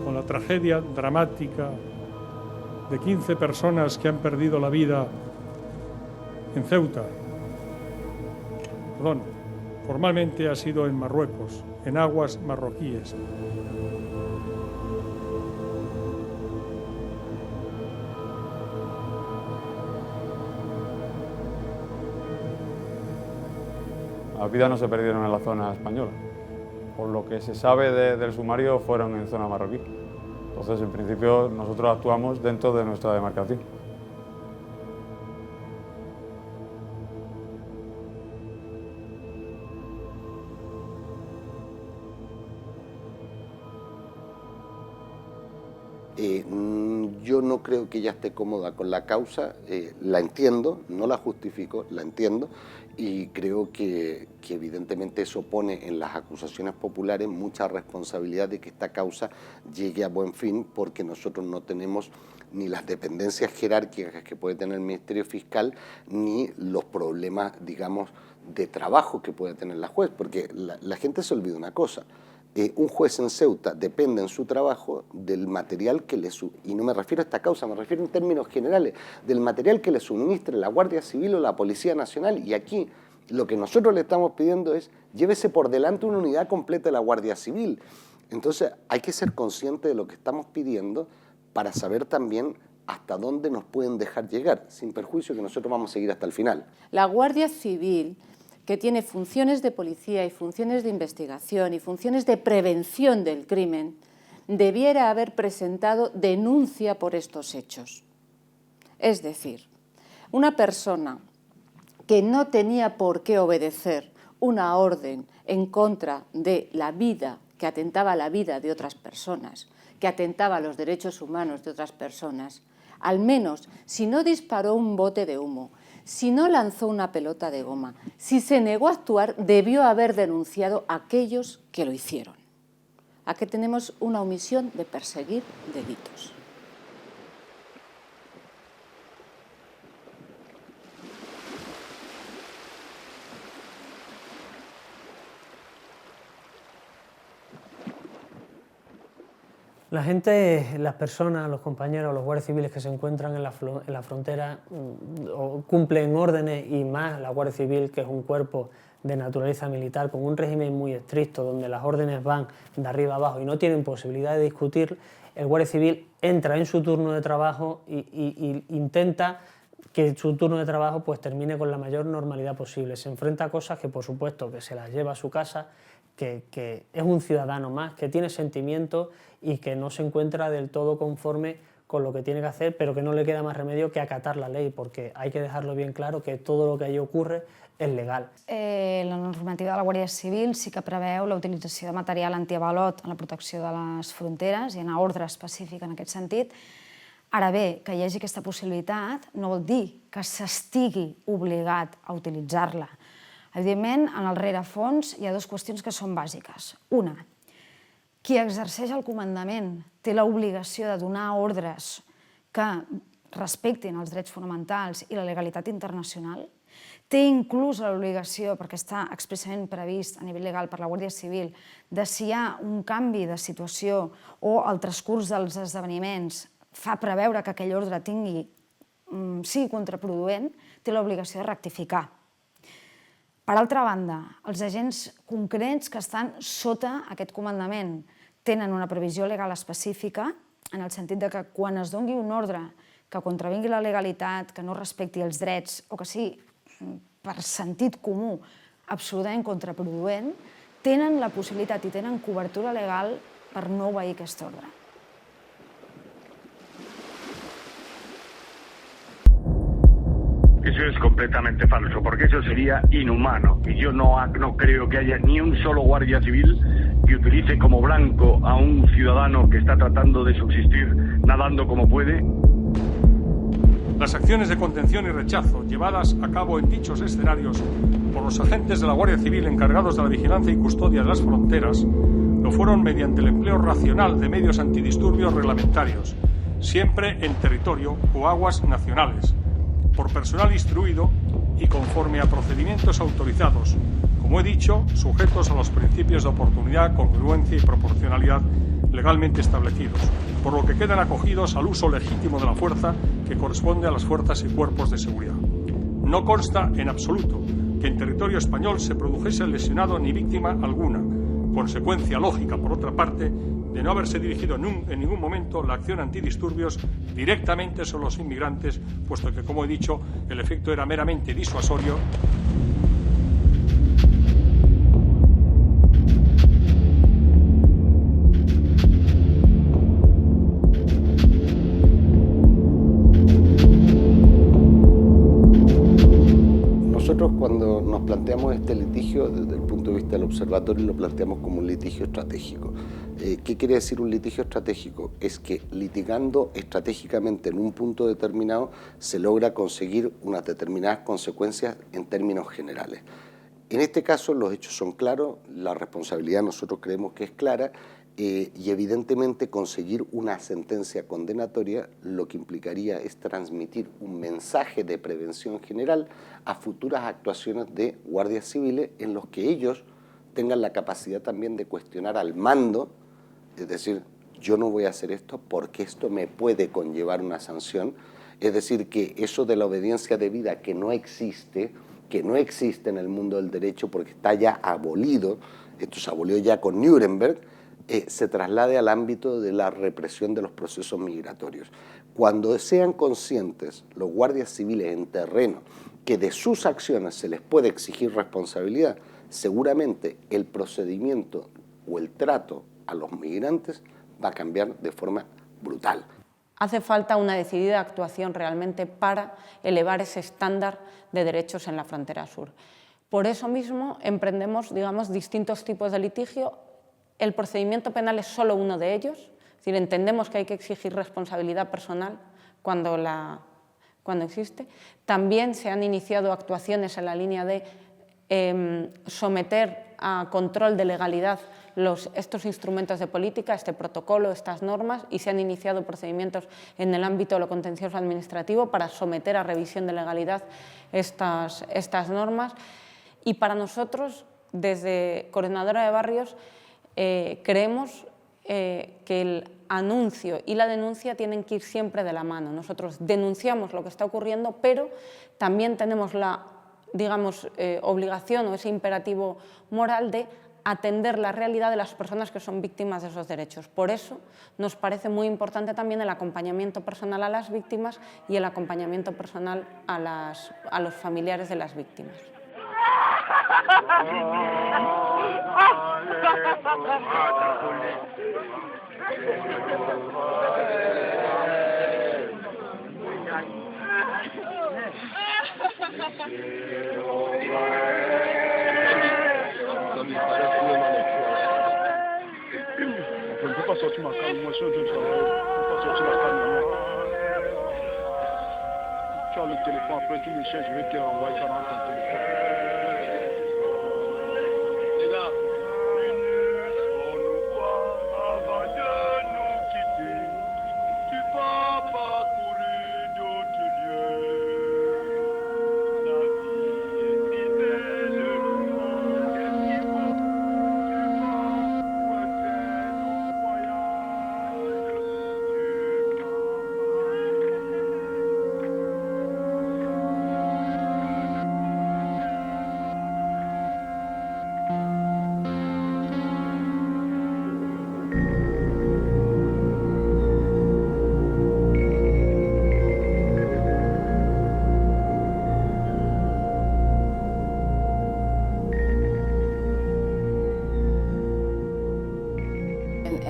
La tragedia dramática de 15 personas que han perdido la vida en Ceuta. Perdón, formalmente ha sido en Marruecos, en aguas marroquíes. Las vidas no se perdieron en la zona española. Por lo que se sabe del sumario, fueron en zona marroquí. Entonces, en principio, nosotros actuamos dentro de nuestra demarcación. Yo no creo que ella esté cómoda con la causa, la entiendo, no la justifico, la entiendo, y creo que evidentemente eso pone en las acusaciones populares mucha responsabilidad de que esta causa llegue a buen fin, porque nosotros no tenemos ni las dependencias jerárquicas que puede tener el Ministerio Fiscal, ni los problemas, digamos, de trabajo que puede tener la juez, porque la gente se olvida una cosa. Un juez en Ceuta depende en su trabajo del material que le y no me refiero a esta causa, me refiero en términos generales, del material que le suministre la Guardia Civil o la Policía Nacional. Y aquí lo que nosotros le estamos pidiendo es llévese por delante una unidad completa de la Guardia Civil. Entonces hay que ser consciente de lo que estamos pidiendo para saber también hasta dónde nos pueden dejar llegar, sin perjuicio que nosotros vamos a seguir hasta el final. La Guardia Civil, que tiene funciones de policía y funciones de investigación y funciones de prevención del crimen, debiera haber presentado denuncia por estos hechos. Es decir, una persona que no tenía por qué obedecer una orden en contra de la vida, que atentaba a la vida de otras personas, que atentaba a los derechos humanos de otras personas, al menos si no disparó un bote de humo, si no lanzó una pelota de goma, si se negó a actuar, debió haber denunciado a aquellos que lo hicieron. Aquí tenemos una omisión de perseguir delitos. La gente, las personas, los compañeros, los guardias civiles que se encuentran en la frontera cumplen órdenes, y más la Guardia Civil, que es un cuerpo de naturaleza militar con un régimen muy estricto, donde las órdenes van de arriba a abajo y no tienen posibilidad de discutir. El Guardia Civil entra en su turno de trabajo y intenta que su turno de trabajo pues termine con la mayor normalidad posible. Se enfrenta a cosas que, por supuesto, que se las lleva a su casa, que es un ciudadano más, que tiene sentimientos y que no se encuentra del todo conforme con lo que tiene que hacer, pero que no le queda más remedio que acatar la ley, porque hay que dejarlo bien claro que todo lo que allí ocurre és legal. La normativa de la Guàrdia Civil sí que preveu la utilització de material antiavalot en la protecció de les fronteres, hi ha una ordre específica en aquest sentit. Ara bé, que hi hagi aquesta possibilitat no vol dir que s'estigui obligat a utilitzar-la. Evidentment, en el rerefons hi ha dues qüestions que són bàsiques. Una, qui exerceix el comandament té l'obligació de donar ordres que respectin els drets fonamentals i la legalitat internacional. Té inclús l'obligació, perquè està expressament previst a nivell legal per la Guàrdia Civil, de si hi ha un canvi de situació o el transcurs dels esdeveniments fa preveure que aquell ordre sigui contraproduent, té l'obligació de rectificar. Per altra banda, els agents concrets que estan sota aquest comandament tenen una previsió legal específica en el sentit de que quan es doni un ordre que contravingui la legalitat, que no respecti els drets o que sigui per sentit comú absolutament contraproduent, tenen la possibilitat i tenen cobertura legal per no obeir aquest ordre. Eso es completamente falso, porque eso sería inhumano. Y yo no creo que haya ni un solo guardia civil que utilice como blanco a un ciudadano que está tratando de subsistir nadando como puede. Las acciones de contención y rechazo llevadas a cabo en dichos escenarios por los agentes de la Guardia Civil encargados de la vigilancia y custodia de las fronteras lo fueron mediante el empleo racional de medios antidisturbios reglamentarios, siempre en territorio o aguas nacionales, por personal instruido y conforme a procedimientos autorizados, como he dicho, sujetos a los principios de oportunidad, congruencia y proporcionalidad legalmente establecidos, por lo que quedan acogidos al uso legítimo de la fuerza que corresponde a las fuerzas y cuerpos de seguridad. No consta en absoluto que en territorio español se produjese lesionado ni víctima alguna, consecuencia lógica, por otra parte, de no haberse dirigido en ningún momento la acción antidisturbios directamente sobre los inmigrantes, puesto que, como he dicho, el efecto era meramente disuasorio. Nosotros cuando nos planteamos este litigio desde el punto de vista del observatorio lo planteamos como un litigio estratégico. ¿Qué quiere decir un litigio estratégico? Es que litigando estratégicamente en un punto determinado se logra conseguir unas determinadas consecuencias en términos generales. En este caso los hechos son claros, la responsabilidad nosotros creemos que es clara y evidentemente conseguir una sentencia condenatoria lo que implicaría es transmitir un mensaje de prevención general a futuras actuaciones de guardias civiles en los que ellos tengan la capacidad también de cuestionar al mando, es decir, yo no voy a hacer esto porque esto me puede conllevar una sanción, es decir, que eso de la obediencia debida que no existe en el mundo del derecho porque está ya abolido, esto se abolió ya con Nuremberg, se traslade al ámbito de la represión de los procesos migratorios. Cuando sean conscientes los guardias civiles en terreno que de sus acciones se les puede exigir responsabilidad, seguramente el procedimiento o el trato a los migrantes va a cambiar de forma brutal. Hace falta una decidida actuación realmente para elevar ese estándar de derechos en la frontera sur. Por eso mismo emprendemos, digamos, distintos tipos de litigio. El procedimiento penal es solo uno de ellos, es decir, entendemos que hay que exigir responsabilidad personal cuando existe. También se han iniciado actuaciones en la línea de someter a control de legalidad estos instrumentos de política, este protocolo, estas normas, y se han iniciado procedimientos en el ámbito de lo contencioso administrativo para someter a revisión de legalidad estas normas. Y para nosotros, desde Coordinadora de Barrios, creemos que el anuncio y la denuncia tienen que ir siempre de la mano. Nosotros denunciamos lo que está ocurriendo, pero también tenemos la, digamos, obligación o ese imperativo moral de atender la realidad de las personas que son víctimas de esos derechos. Por eso nos parece muy importante también el acompañamiento personal a las víctimas y el acompañamiento personal a los familiares de las víctimas. Je ne peux pas sortir ma canne, moi je suis en train de travailler, je ne peux pas sortir la canne. Tu as le téléphone, après tu me cherches, je vais te renvoyer ça dans ton téléphone. Les gars, tu vas parcourir d'autres lieux. La vie est si belle, le monde est si beau.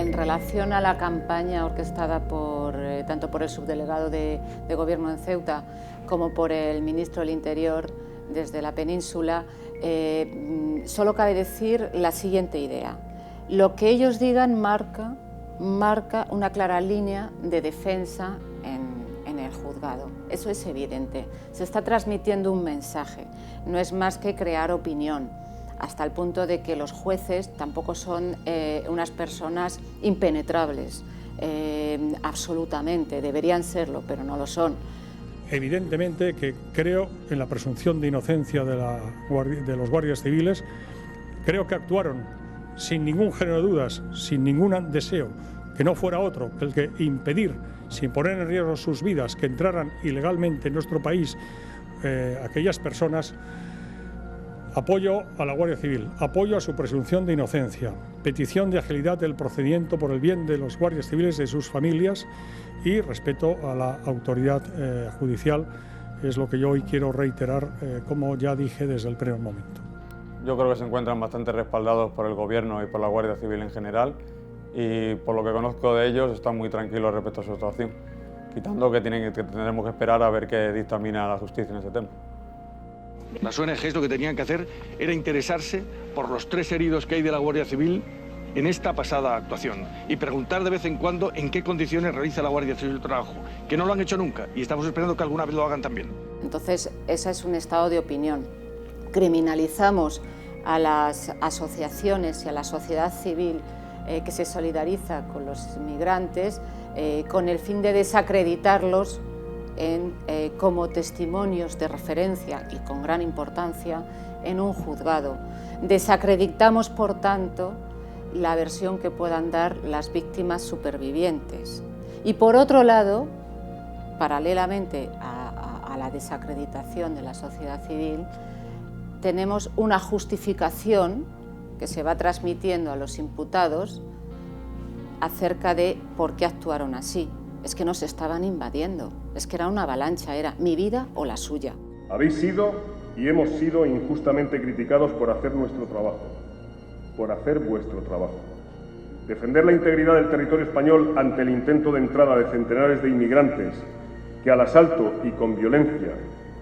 En relación a la campaña orquestada tanto por el subdelegado de Gobierno en Ceuta como por el ministro del Interior desde la península, solo cabe decir la siguiente idea. Lo que ellos digan marca una clara línea de defensa en el juzgado. Eso es evidente. Se está transmitiendo un mensaje. No es más que crear opinión, hasta el punto de que los jueces tampoco son unas personas impenetrables, absolutamente. Deberían serlo, pero no lo son. Evidentemente que creo en la presunción de inocencia de los guardias civiles. Creo que actuaron sin ningún género de dudas, sin ningún deseo que no fuera otro que el que impedir, sin poner en riesgo sus vidas, que entraran ilegalmente en nuestro país aquellas personas. Apoyo a la Guardia Civil, apoyo a su presunción de inocencia, petición de agilidad del procedimiento por el bien de los guardias civiles y de sus familias y respeto a la autoridad judicial, es lo que yo hoy quiero reiterar, como ya dije desde el primer momento. Yo creo que se encuentran bastante respaldados por el Gobierno y por la Guardia Civil en general y por lo que conozco de ellos están muy tranquilos respecto a su actuación, quitando que tendremos que esperar a ver qué dictamina la justicia en ese tema. Las ONGs lo que tenían que hacer era interesarse por los 3 heridos que hay de la Guardia Civil en esta pasada actuación y preguntar de vez en cuando en qué condiciones realiza la Guardia Civil el trabajo, que no lo han hecho nunca y estamos esperando que alguna vez lo hagan también. Entonces, ese es un estado de opinión. Criminalizamos a las asociaciones y a la sociedad civil que se solidariza con los migrantes con el fin de desacreditarlos como testimonios de referencia y con gran importancia en un juzgado. Desacreditamos, por tanto, la versión que puedan dar las víctimas supervivientes. Y por otro lado, paralelamente a la desacreditación de la sociedad civil, tenemos una justificación que se va transmitiendo a los imputados acerca de por qué actuaron así. Es que nos estaban invadiendo, es que era una avalancha, era mi vida o la suya. Habéis sido y hemos sido injustamente criticados por hacer nuestro trabajo, por hacer vuestro trabajo. Defender la integridad del territorio español ante el intento de entrada de centenares de inmigrantes que al asalto y con violencia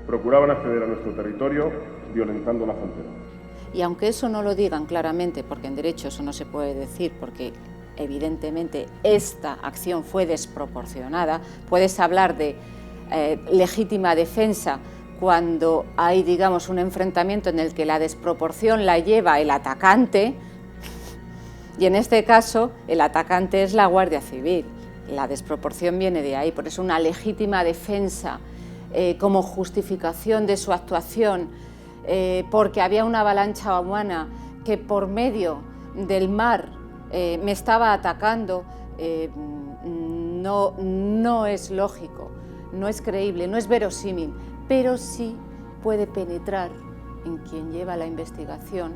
procuraban acceder a nuestro territorio violentando la frontera. Y aunque eso no lo digan claramente, porque en derecho eso no se puede decir, porque evidentemente esta acción fue desproporcionada, puedes hablar de legítima defensa cuando hay, digamos, un enfrentamiento en el que la desproporción la lleva el atacante, y en este caso el atacante es la Guardia Civil. La desproporción viene de ahí, por eso una legítima defensa como justificación de su actuación, porque había una avalancha humana que por medio del mar me estaba atacando, no es lógico, no es creíble, no es verosímil, pero sí puede penetrar en quien lleva la investigación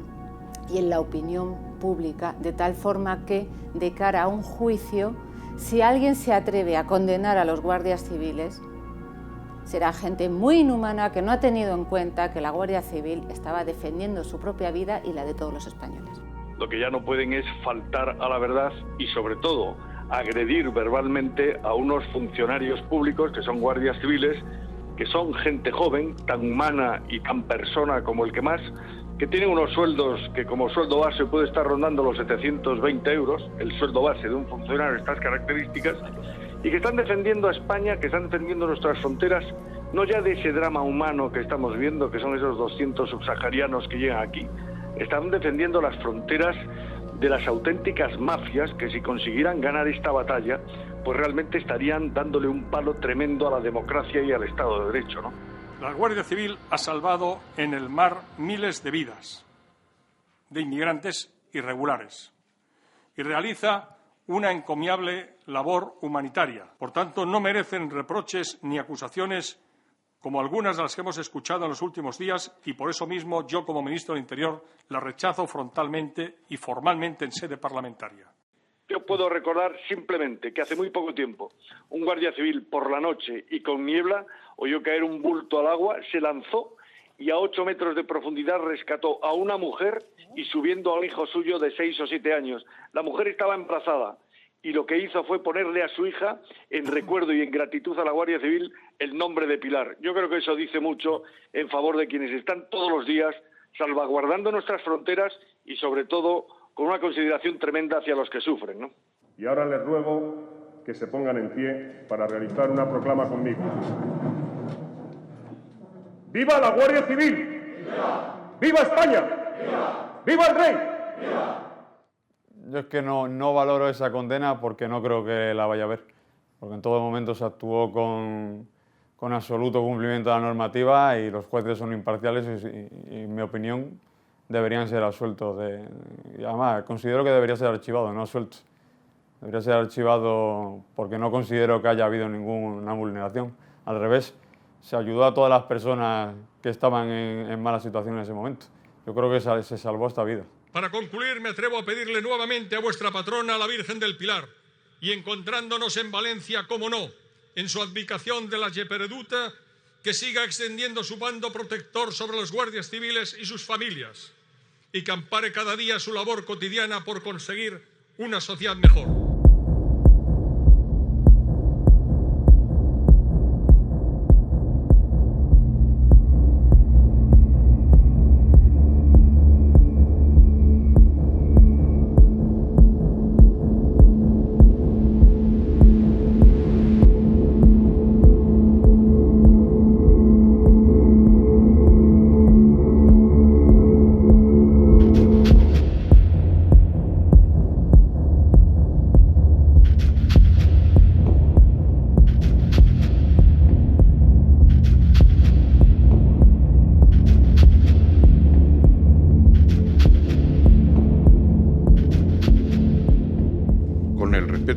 y en la opinión pública, de tal forma que, de cara a un juicio, si alguien se atreve a condenar a los guardias civiles, será gente muy inhumana que no ha tenido en cuenta que la Guardia Civil estaba defendiendo su propia vida y la de todos los españoles. Lo que ya no pueden es faltar a la verdad y, sobre todo, agredir verbalmente a unos funcionarios públicos que son guardias civiles, que son gente joven, tan humana y tan persona como el que más, que tienen unos sueldos que como sueldo base puede estar rondando los 720 euros, el sueldo base de un funcionario de estas características, y que están defendiendo a España, que están defendiendo nuestras fronteras, no ya de ese drama humano que estamos viendo, que son esos 200 subsaharianos que llegan aquí, están defendiendo las fronteras de las auténticas mafias que, si consiguieran ganar esta batalla, pues realmente estarían dándole un palo tremendo a la democracia y al Estado de Derecho, ¿no? La Guardia Civil ha salvado en el mar miles de vidas de inmigrantes irregulares y realiza una encomiable labor humanitaria. Por tanto, no merecen reproches ni acusaciones como algunas de las que hemos escuchado en los últimos días, y por eso mismo yo, como ministro del Interior, la rechazo frontalmente y formalmente en sede parlamentaria. Yo puedo recordar simplemente que hace muy poco tiempo un guardia civil por la noche y con niebla oyó caer un bulto al agua, se lanzó y a 8 metros de profundidad rescató a una mujer y subiendo a un hijo suyo de 6 o 7 años. La mujer estaba embarazada y lo que hizo fue ponerle a su hija, en recuerdo y en gratitud a la Guardia Civil, el nombre de Pilar. Yo creo que eso dice mucho en favor de quienes están todos los días salvaguardando nuestras fronteras y, sobre todo, con una consideración tremenda hacia los que sufren, ¿no? Y ahora les ruego que se pongan en pie para realizar una proclama conmigo. ¡Viva la Guardia Civil! ¡Viva! ¡Viva España! ¡Viva! ¡Viva el rey! ¡Viva! Yo es que no valoro esa condena porque no creo que la vaya a ver, porque en todo momento se actuó con absoluto cumplimiento de la normativa y los jueces son imparciales y en mi opinión, deberían ser absueltos. Y además, considero que debería ser archivado, no absuelto. Debería ser archivado porque no considero que haya habido ninguna vulneración. Al revés, se ayudó a todas las personas que estaban en mala situación en ese momento. Yo creo que se salvó esta vida. Para concluir, me atrevo a pedirle nuevamente a vuestra patrona, la Virgen del Pilar, y encontrándonos en Valencia, como no, en su abdicación de la Jepereduta, que siga extendiendo su bando protector sobre los guardias civiles y sus familias, y que ampare cada día su labor cotidiana por conseguir una sociedad mejor.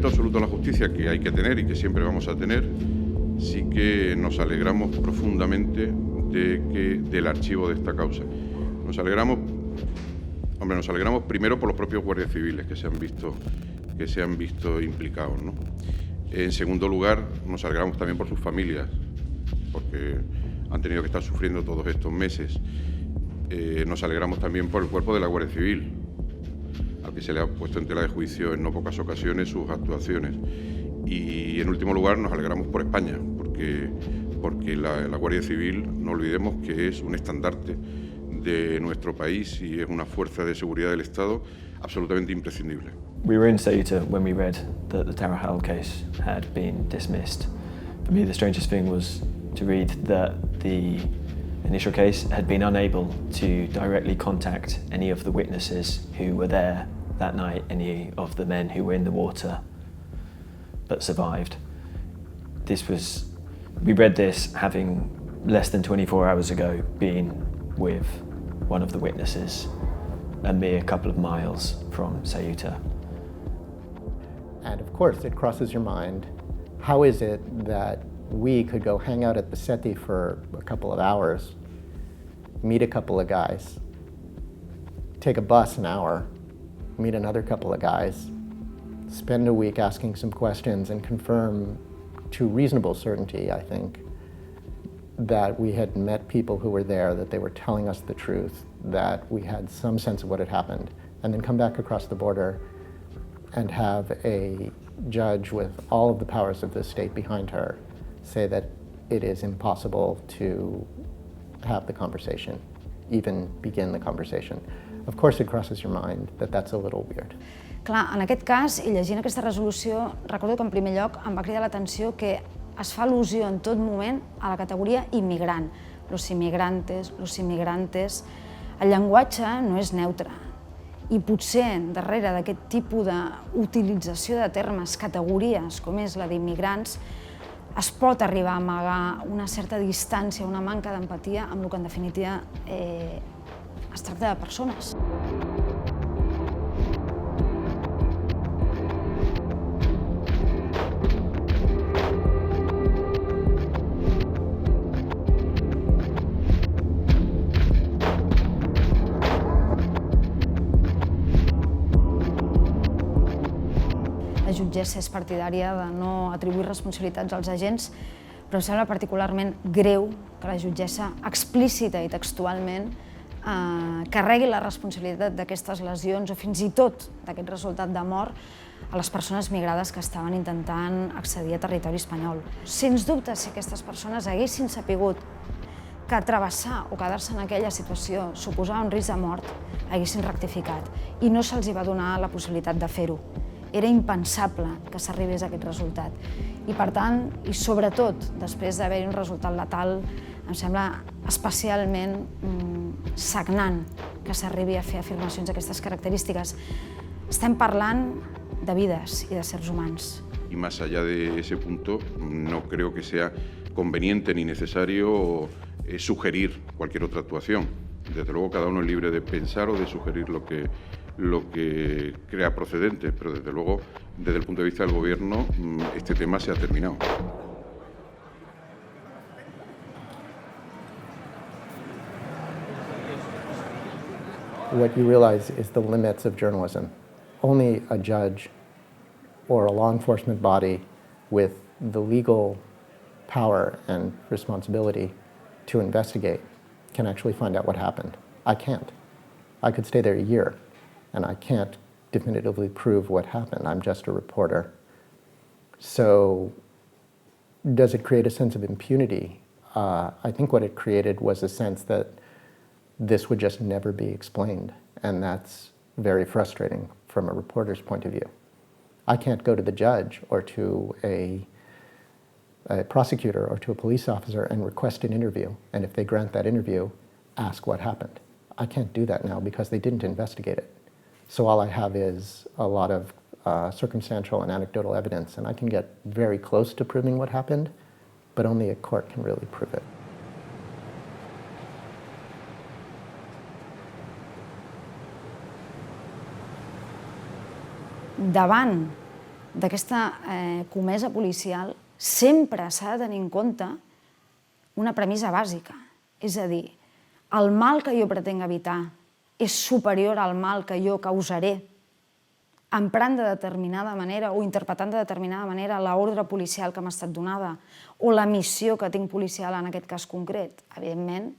Absoluto a la justicia que hay que tener y que siempre vamos a tener, sí que nos alegramos profundamente del archivo de esta causa. Nos alegramos primero por los propios guardias civiles que se han visto implicados, ¿no? En segundo lugar, nos alegramos también por sus familias, porque han tenido que estar sufriendo todos estos meses. Nos alegramos también por el cuerpo de la Guardia Civil, al que se le ha puesto en tela de juicio en no pocas ocasiones sus actuaciones. Y en último lugar nos alegramos por España, porque la Guardia Civil, no olvidemos que es un estandarte de nuestro país y es una fuerza de seguridad del Estado absolutamente imprescindible. We were in Ceuta when we read that the Tarajal case had been dismissed. For me, the strangest thing was to read that the initial case had been unable to directly contact any of the witnesses who were there that night, any of the men who were in the water but survived. We read this having less than 24 hours ago been with one of the witnesses a mere couple of miles from Ceuta. And of course it crosses your mind, how is it that we could go hang out at the SETI for a couple of hours, meet a couple of guys, take a bus an hour, meet another couple of guys, spend a week asking some questions and confirm to reasonable certainty, I think, that we had met people who were there, that they were telling us the truth, that we had some sense of what had happened, and then come back across the border and have a judge with all of the powers of the state behind her say that it is impossible to have the conversation, even begin the conversation. Of course it crosses your mind that that's a little weird. Clar, en aquest cas, i llegint aquesta resolució, recordo que en primer lloc em va cridar l'atenció que es fa al·lusió en tot moment a la categoria immigrant. Los inmigrantes, los inmigrantes. El llenguatge no és neutre. I potser darrere d'aquest tipus d'utilització de termes, categories, com és la d'immigrants, es pot arribar a amagar una certa distància, una manca d'empatia amb el que en definitiva es tracta de persones. La jutgessa és partidària de no atribuir responsabilitats als agents, però em sembla particularment greu que la jutgessa explícita i textualment carregui la responsabilitat d'aquestes lesions o fins i tot d'aquest resultat de mort a les persones migrades que estaven intentant accedir a territori espanyol. Sens dubte, si aquestes persones haguessin sapigut que travessar o quedar-se en aquella situació suposava un risc de mort, haguessin rectificat i no se'ls va donar la possibilitat de fer-ho. Era impensable que s'arribés a aquest resultat. I per tant, i sobretot, després d'haver-hi un resultat letal, em sembla especialment sagnant que s'arribi a fer afirmacions d'aquestes característiques. Estem parlant de vides y de seres humanos. Y más allá de ese punto, no creo que sea conveniente ni necesario sugerir cualquier otra actuación. Desde luego cada uno es libre de pensar o de sugerir lo que crea procedente, pero desde luego desde el punto de vista del Gobierno este tema se ha terminado. What you realize is the limits of journalism. Only a judge or a law enforcement body with the legal power and responsibility to investigate can actually find out what happened. I can't. I could stay there a year, and I can't definitively prove what happened. I'm just a reporter. So does it create a sense of impunity? I think what it created was a sense that this would just never be explained, and that's very frustrating from a reporter's point of view. I can't go to the judge or to a prosecutor or to a police officer and request an interview, and if they grant that interview, ask what happened. I can't do that now because they didn't investigate it. So all I have is a lot of circumstantial and anecdotal evidence, and I can get very close to proving what happened, but only a court can really prove it. Davant d'aquesta comesa policial sempre s'ha de tenir en compte una premissa bàsica, és a dir, el mal que jo pretenc evitar és superior al mal que jo causaré emprant de determinada manera o interpretant de determinada manera l'ordre policial que m'ha estat donada o la missió que tinc policial en aquest cas concret. Evidentment,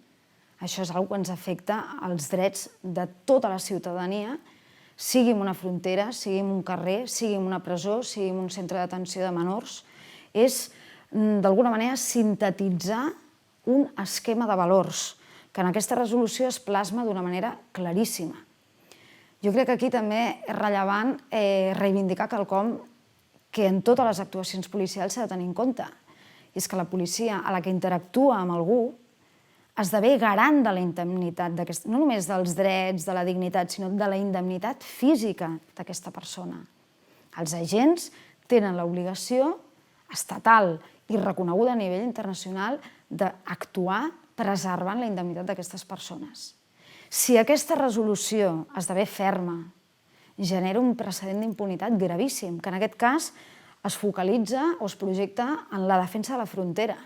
això és una cosa que ens afecta als drets de tota la ciutadania, sigui en una frontera, sigui en un carrer, sigui en una presó, sigui en un centre d'atenció de menors, és, d'alguna manera, sintetitzar un esquema de valors que en aquesta resolució es plasma d'una manera claríssima. Jo crec que aquí també és rellevant reivindicar quelcom que en totes les actuacions policials s'ha de tenir en compte. I és que la policia, a la que interactua amb algú, esdevé garant de la indemnitat, no només dels drets, de la dignitat, sinó de la indemnitat física d'aquesta persona. Els agents tenen l'obligació estatal i reconeguda a nivell internacional d'actuar preservant la indemnitat d'aquestes persones. Si aquesta resolució esdevé ferma, genera un precedent d'impunitat gravíssim, que en aquest cas es focalitza o es projecta en la defensa de la frontera,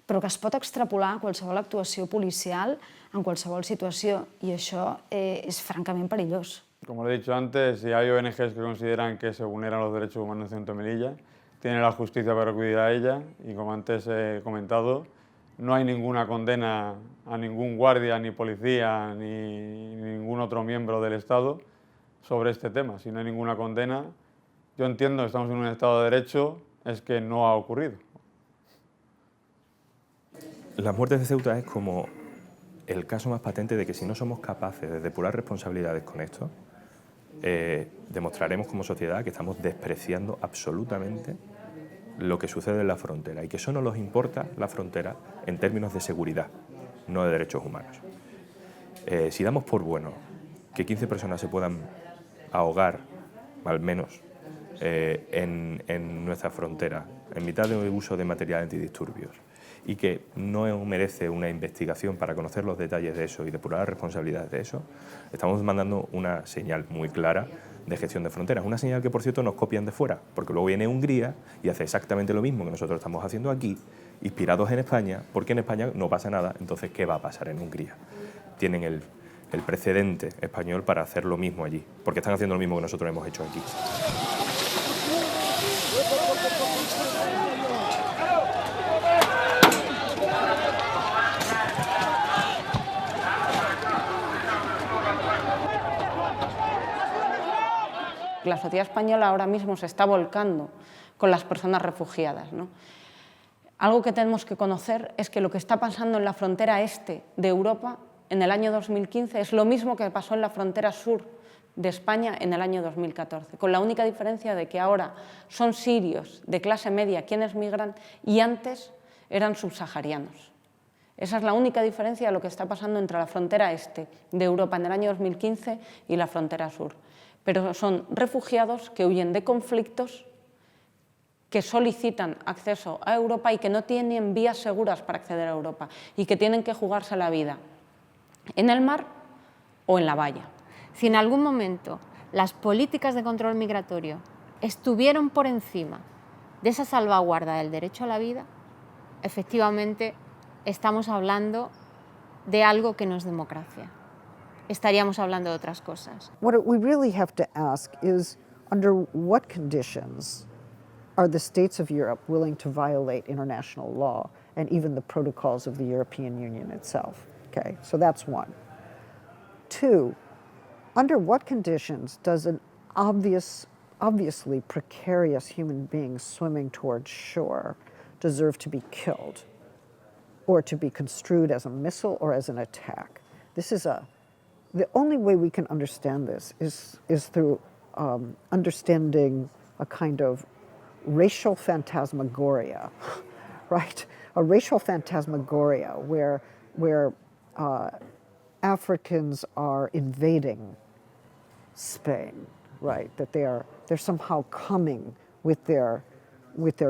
però que es pot extrapolar a qualsevol actuació policial en qualsevol situació, i això és francament perillós. Como le he dicho antes, si hay ONGs que consideran que se vulneran los derechos humanos en Ceuta y Melilla, tiene la justicia para acudir a ella, y como antes he comentado, no hay ninguna condena a ningún guardia, ni policía, ni ningún otro miembro del Estado sobre este tema. Si no hay ninguna condena, yo entiendo que estamos en un Estado de Derecho, es que no ha ocurrido. Las muertes de Ceuta es como el caso más patente de que si no somos capaces de depurar responsabilidades con esto, demostraremos como sociedad que estamos despreciando absolutamente lo que sucede en la frontera y que eso no nos importa la frontera en términos de seguridad, no de derechos humanos. Si damos por bueno que 15 personas se puedan ahogar, al menos, en nuestra frontera, en mitad de uso de material antidisturbios, y que no merece una investigación para conocer los detalles de eso y depurar las responsabilidades de eso, estamos mandando una señal muy clara de gestión de fronteras. Una señal que, por cierto, nos copian de fuera, porque luego viene Hungría y hace exactamente lo mismo que nosotros estamos haciendo aquí, inspirados en España, porque en España no pasa nada. Entonces, ¿qué va a pasar en Hungría? Tienen el precedente español para hacer lo mismo allí, porque están haciendo lo mismo que nosotros hemos hecho aquí. porque la sociedad española ahora mismo se está volcando con las personas refugiadas, ¿no? Algo que tenemos que conocer es que lo que está pasando en la frontera este de Europa en el año 2015 es lo mismo que pasó en la frontera sur de España en el año 2014, con la única diferencia de que ahora son sirios de clase media quienes migran y antes eran subsaharianos. Esa es la única diferencia de lo que está pasando entre la frontera este de Europa en el año 2015 y la frontera sur. Pero son refugiados que huyen de conflictos, que solicitan acceso a Europa y que no tienen vías seguras para acceder a Europa y que tienen que jugarse la vida en el mar o en la valla. Si en algún momento las políticas de control migratorio estuvieron por encima de esa salvaguarda del derecho a la vida, efectivamente estamos hablando de algo que no es democracia. Estaríamos hablando de otras cosas. What we really have to ask is, under what conditions are the states of Europe willing to violate international law and even the protocols of the European Union itself? Okay, so that's one. Two, under what conditions does an obviously precarious human being swimming towards shore deserve to be killed or to be construed as a missile or as an attack? This is the only way we can understand this is through understanding a kind of racial phantasmagoria, right? A racial phantasmagoria where Africans are invading Spain, right? That they're somehow coming with their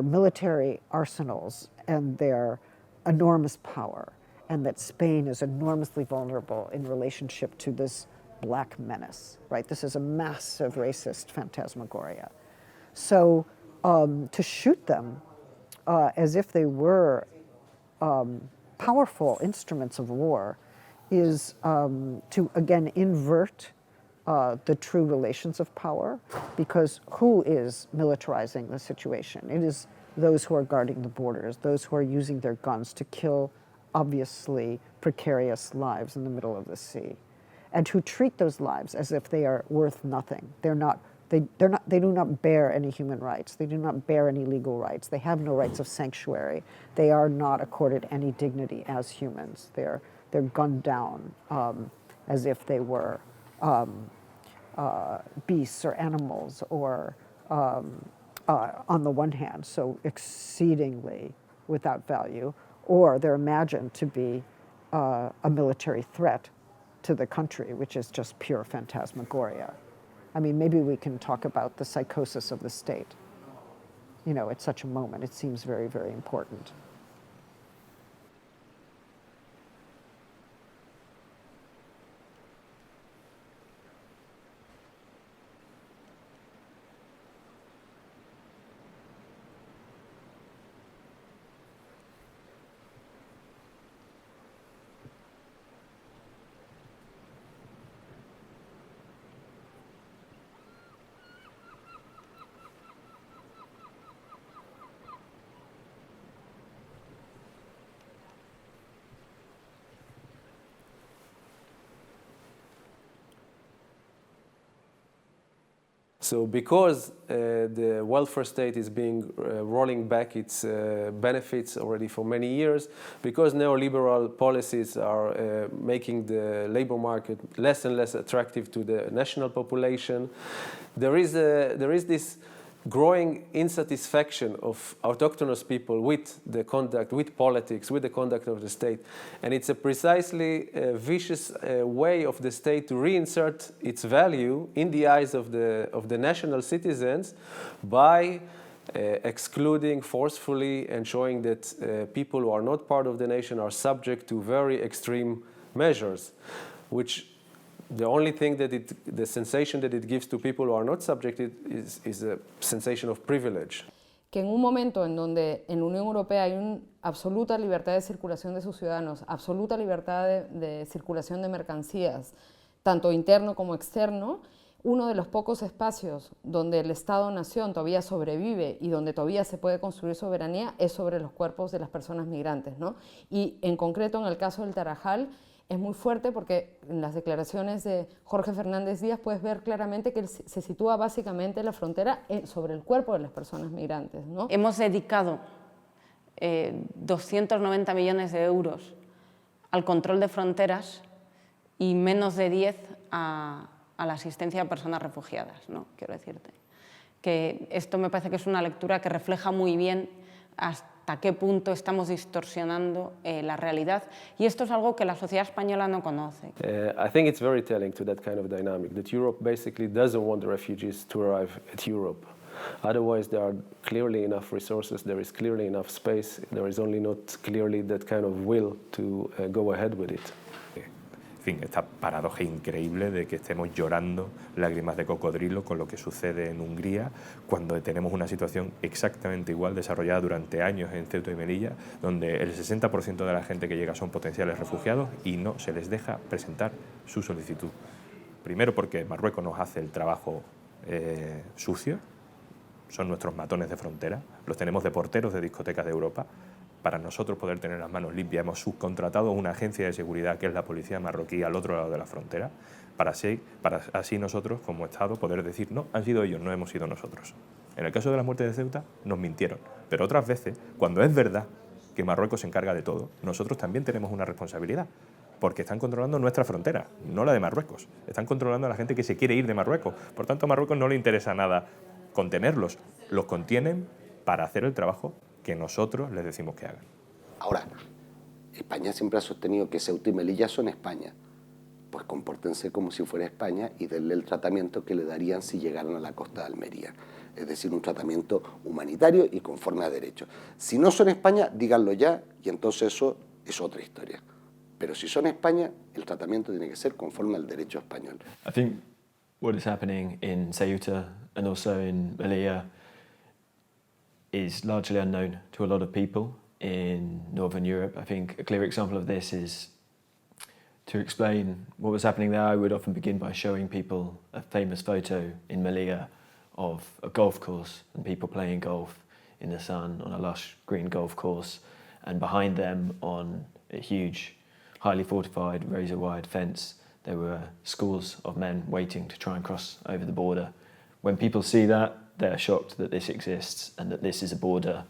military arsenals and their enormous power, and that Spain is enormously vulnerable in relationship to this black menace, right? This is a massive racist phantasmagoria. So to shoot them as if they were powerful instruments of war is to, again, invert the true relations of power, because who is militarizing the situation? It is those who are guarding the borders, those who are using their guns to kill obviously precarious lives in the middle of the sea, and who treat those lives as if they are worth nothing. They do not bear any human rights. They do not bear any legal rights. They have no rights of sanctuary. They are not accorded any dignity as humans. They're gunned down as if they were beasts or animals, or on the one hand, so exceedingly without value, or they're imagined to be a military threat to the country, which is just pure phantasmagoria. I mean, maybe we can talk about the psychosis of the state, you know, at such a moment. It seems very, very important. So because the welfare state is being rolling back its benefits already for many years, because neoliberal policies are making the labor market less and less attractive to the national population, there is this growing insatisfaction of autochthonous people with the conduct, with politics, with the conduct of the state. And it's a precisely vicious way of the state to reinsert its value in the eyes of the national citizens by excluding forcefully and showing that people who are not part of the nation are subject to very extreme measures, which the only thing that the sensation that it gives to people who are not subjected is a sensation of privilege. Que en un momento en donde en la Unión Europea hay una absoluta libertad de circulación de sus ciudadanos, absoluta libertad de circulación de mercancías, tanto interno como externo, uno de los pocos espacios donde el Estado-nación todavía sobrevive y donde todavía se puede construir soberanía es sobre los cuerpos de las personas migrantes, ¿no? Y en concreto en el caso del Tarajal, es muy fuerte porque en las declaraciones de Jorge Fernández Díaz puedes ver claramente que él se sitúa básicamente la frontera sobre el cuerpo de las personas migrantes, ¿no? Hemos dedicado 290 millones de euros al control de fronteras y menos de 10 a la asistencia a personas refugiadas, ¿no? Quiero decirte que esto me parece que es una lectura que refleja muy bien hasta qué punto estamos distorsionando la realidad, y esto es algo que la sociedad española no conoce. I think it's very telling to that kind of dynamic that Europe basically doesn't want the refugees to arrive at Europe. Otherwise, there are clearly enough resources, there is clearly enough space, there is only not clearly that kind of will to go ahead with it. En fin, esta paradoja increíble de que estemos llorando lágrimas de cocodrilo con lo que sucede en Hungría, cuando tenemos una situación exactamente igual desarrollada durante años en Ceuta y Melilla, donde el 60% de la gente que llega son potenciales refugiados y no se les deja presentar su solicitud. Primero porque Marruecos nos hace el trabajo sucio, son nuestros matones de frontera, los tenemos de porteros de discotecas de Europa. Para nosotros poder tener las manos limpias hemos subcontratado una agencia de seguridad que es la policía marroquí al otro lado de la frontera, para así nosotros como Estado poder decir no, han sido ellos, no hemos sido nosotros. En el caso de las muertes de Ceuta nos mintieron, pero otras veces, cuando es verdad que Marruecos se encarga de todo, nosotros también tenemos una responsabilidad, porque están controlando nuestra frontera, no la de Marruecos. Están controlando a la gente que se quiere ir de Marruecos. Por tanto, a Marruecos no le interesa nada contenerlos, los contienen para hacer el trabajo que nosotros les decimos que hagan. Ahora, España siempre ha sostenido que Ceuta y Melilla son España. Pues compórtense como si fuera España y denle el tratamiento que le darían si llegaran a la costa de Almería. Es decir, un tratamiento humanitario y conforme a derecho. Si no son España, díganlo ya y entonces eso es otra historia. Pero si son España, el tratamiento tiene que ser conforme al derecho español. I think what is happening in Ceuta and also in Melilla is largely unknown to a lot of people in Northern Europe. I think a clear example of this is, to explain what was happening there, I would often begin by showing people a famous photo in Melilla of a golf course and people playing golf in the sun on a lush green golf course, and behind them on a huge, highly fortified, razor-wide fence, there were scores of men waiting to try and cross over the border. When people see that, they're shocked that this exists and that this is a border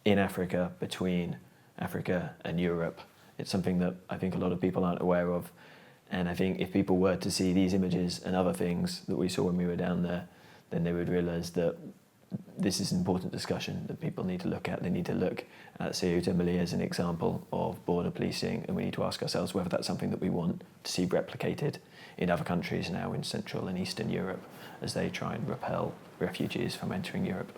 in Africa between Africa and Europe. It's something that I think a lot of people aren't aware of. And I think if people were to see these images and other things that we saw when we were down there, then they would realise that this is an important discussion that people need to look at. They need to look at Ceuta and Melilla as an example of border policing, and we need to ask ourselves whether that's something that we want to see replicated in other countries now in Central and Eastern Europe as they try and repel refugees from entering Europe.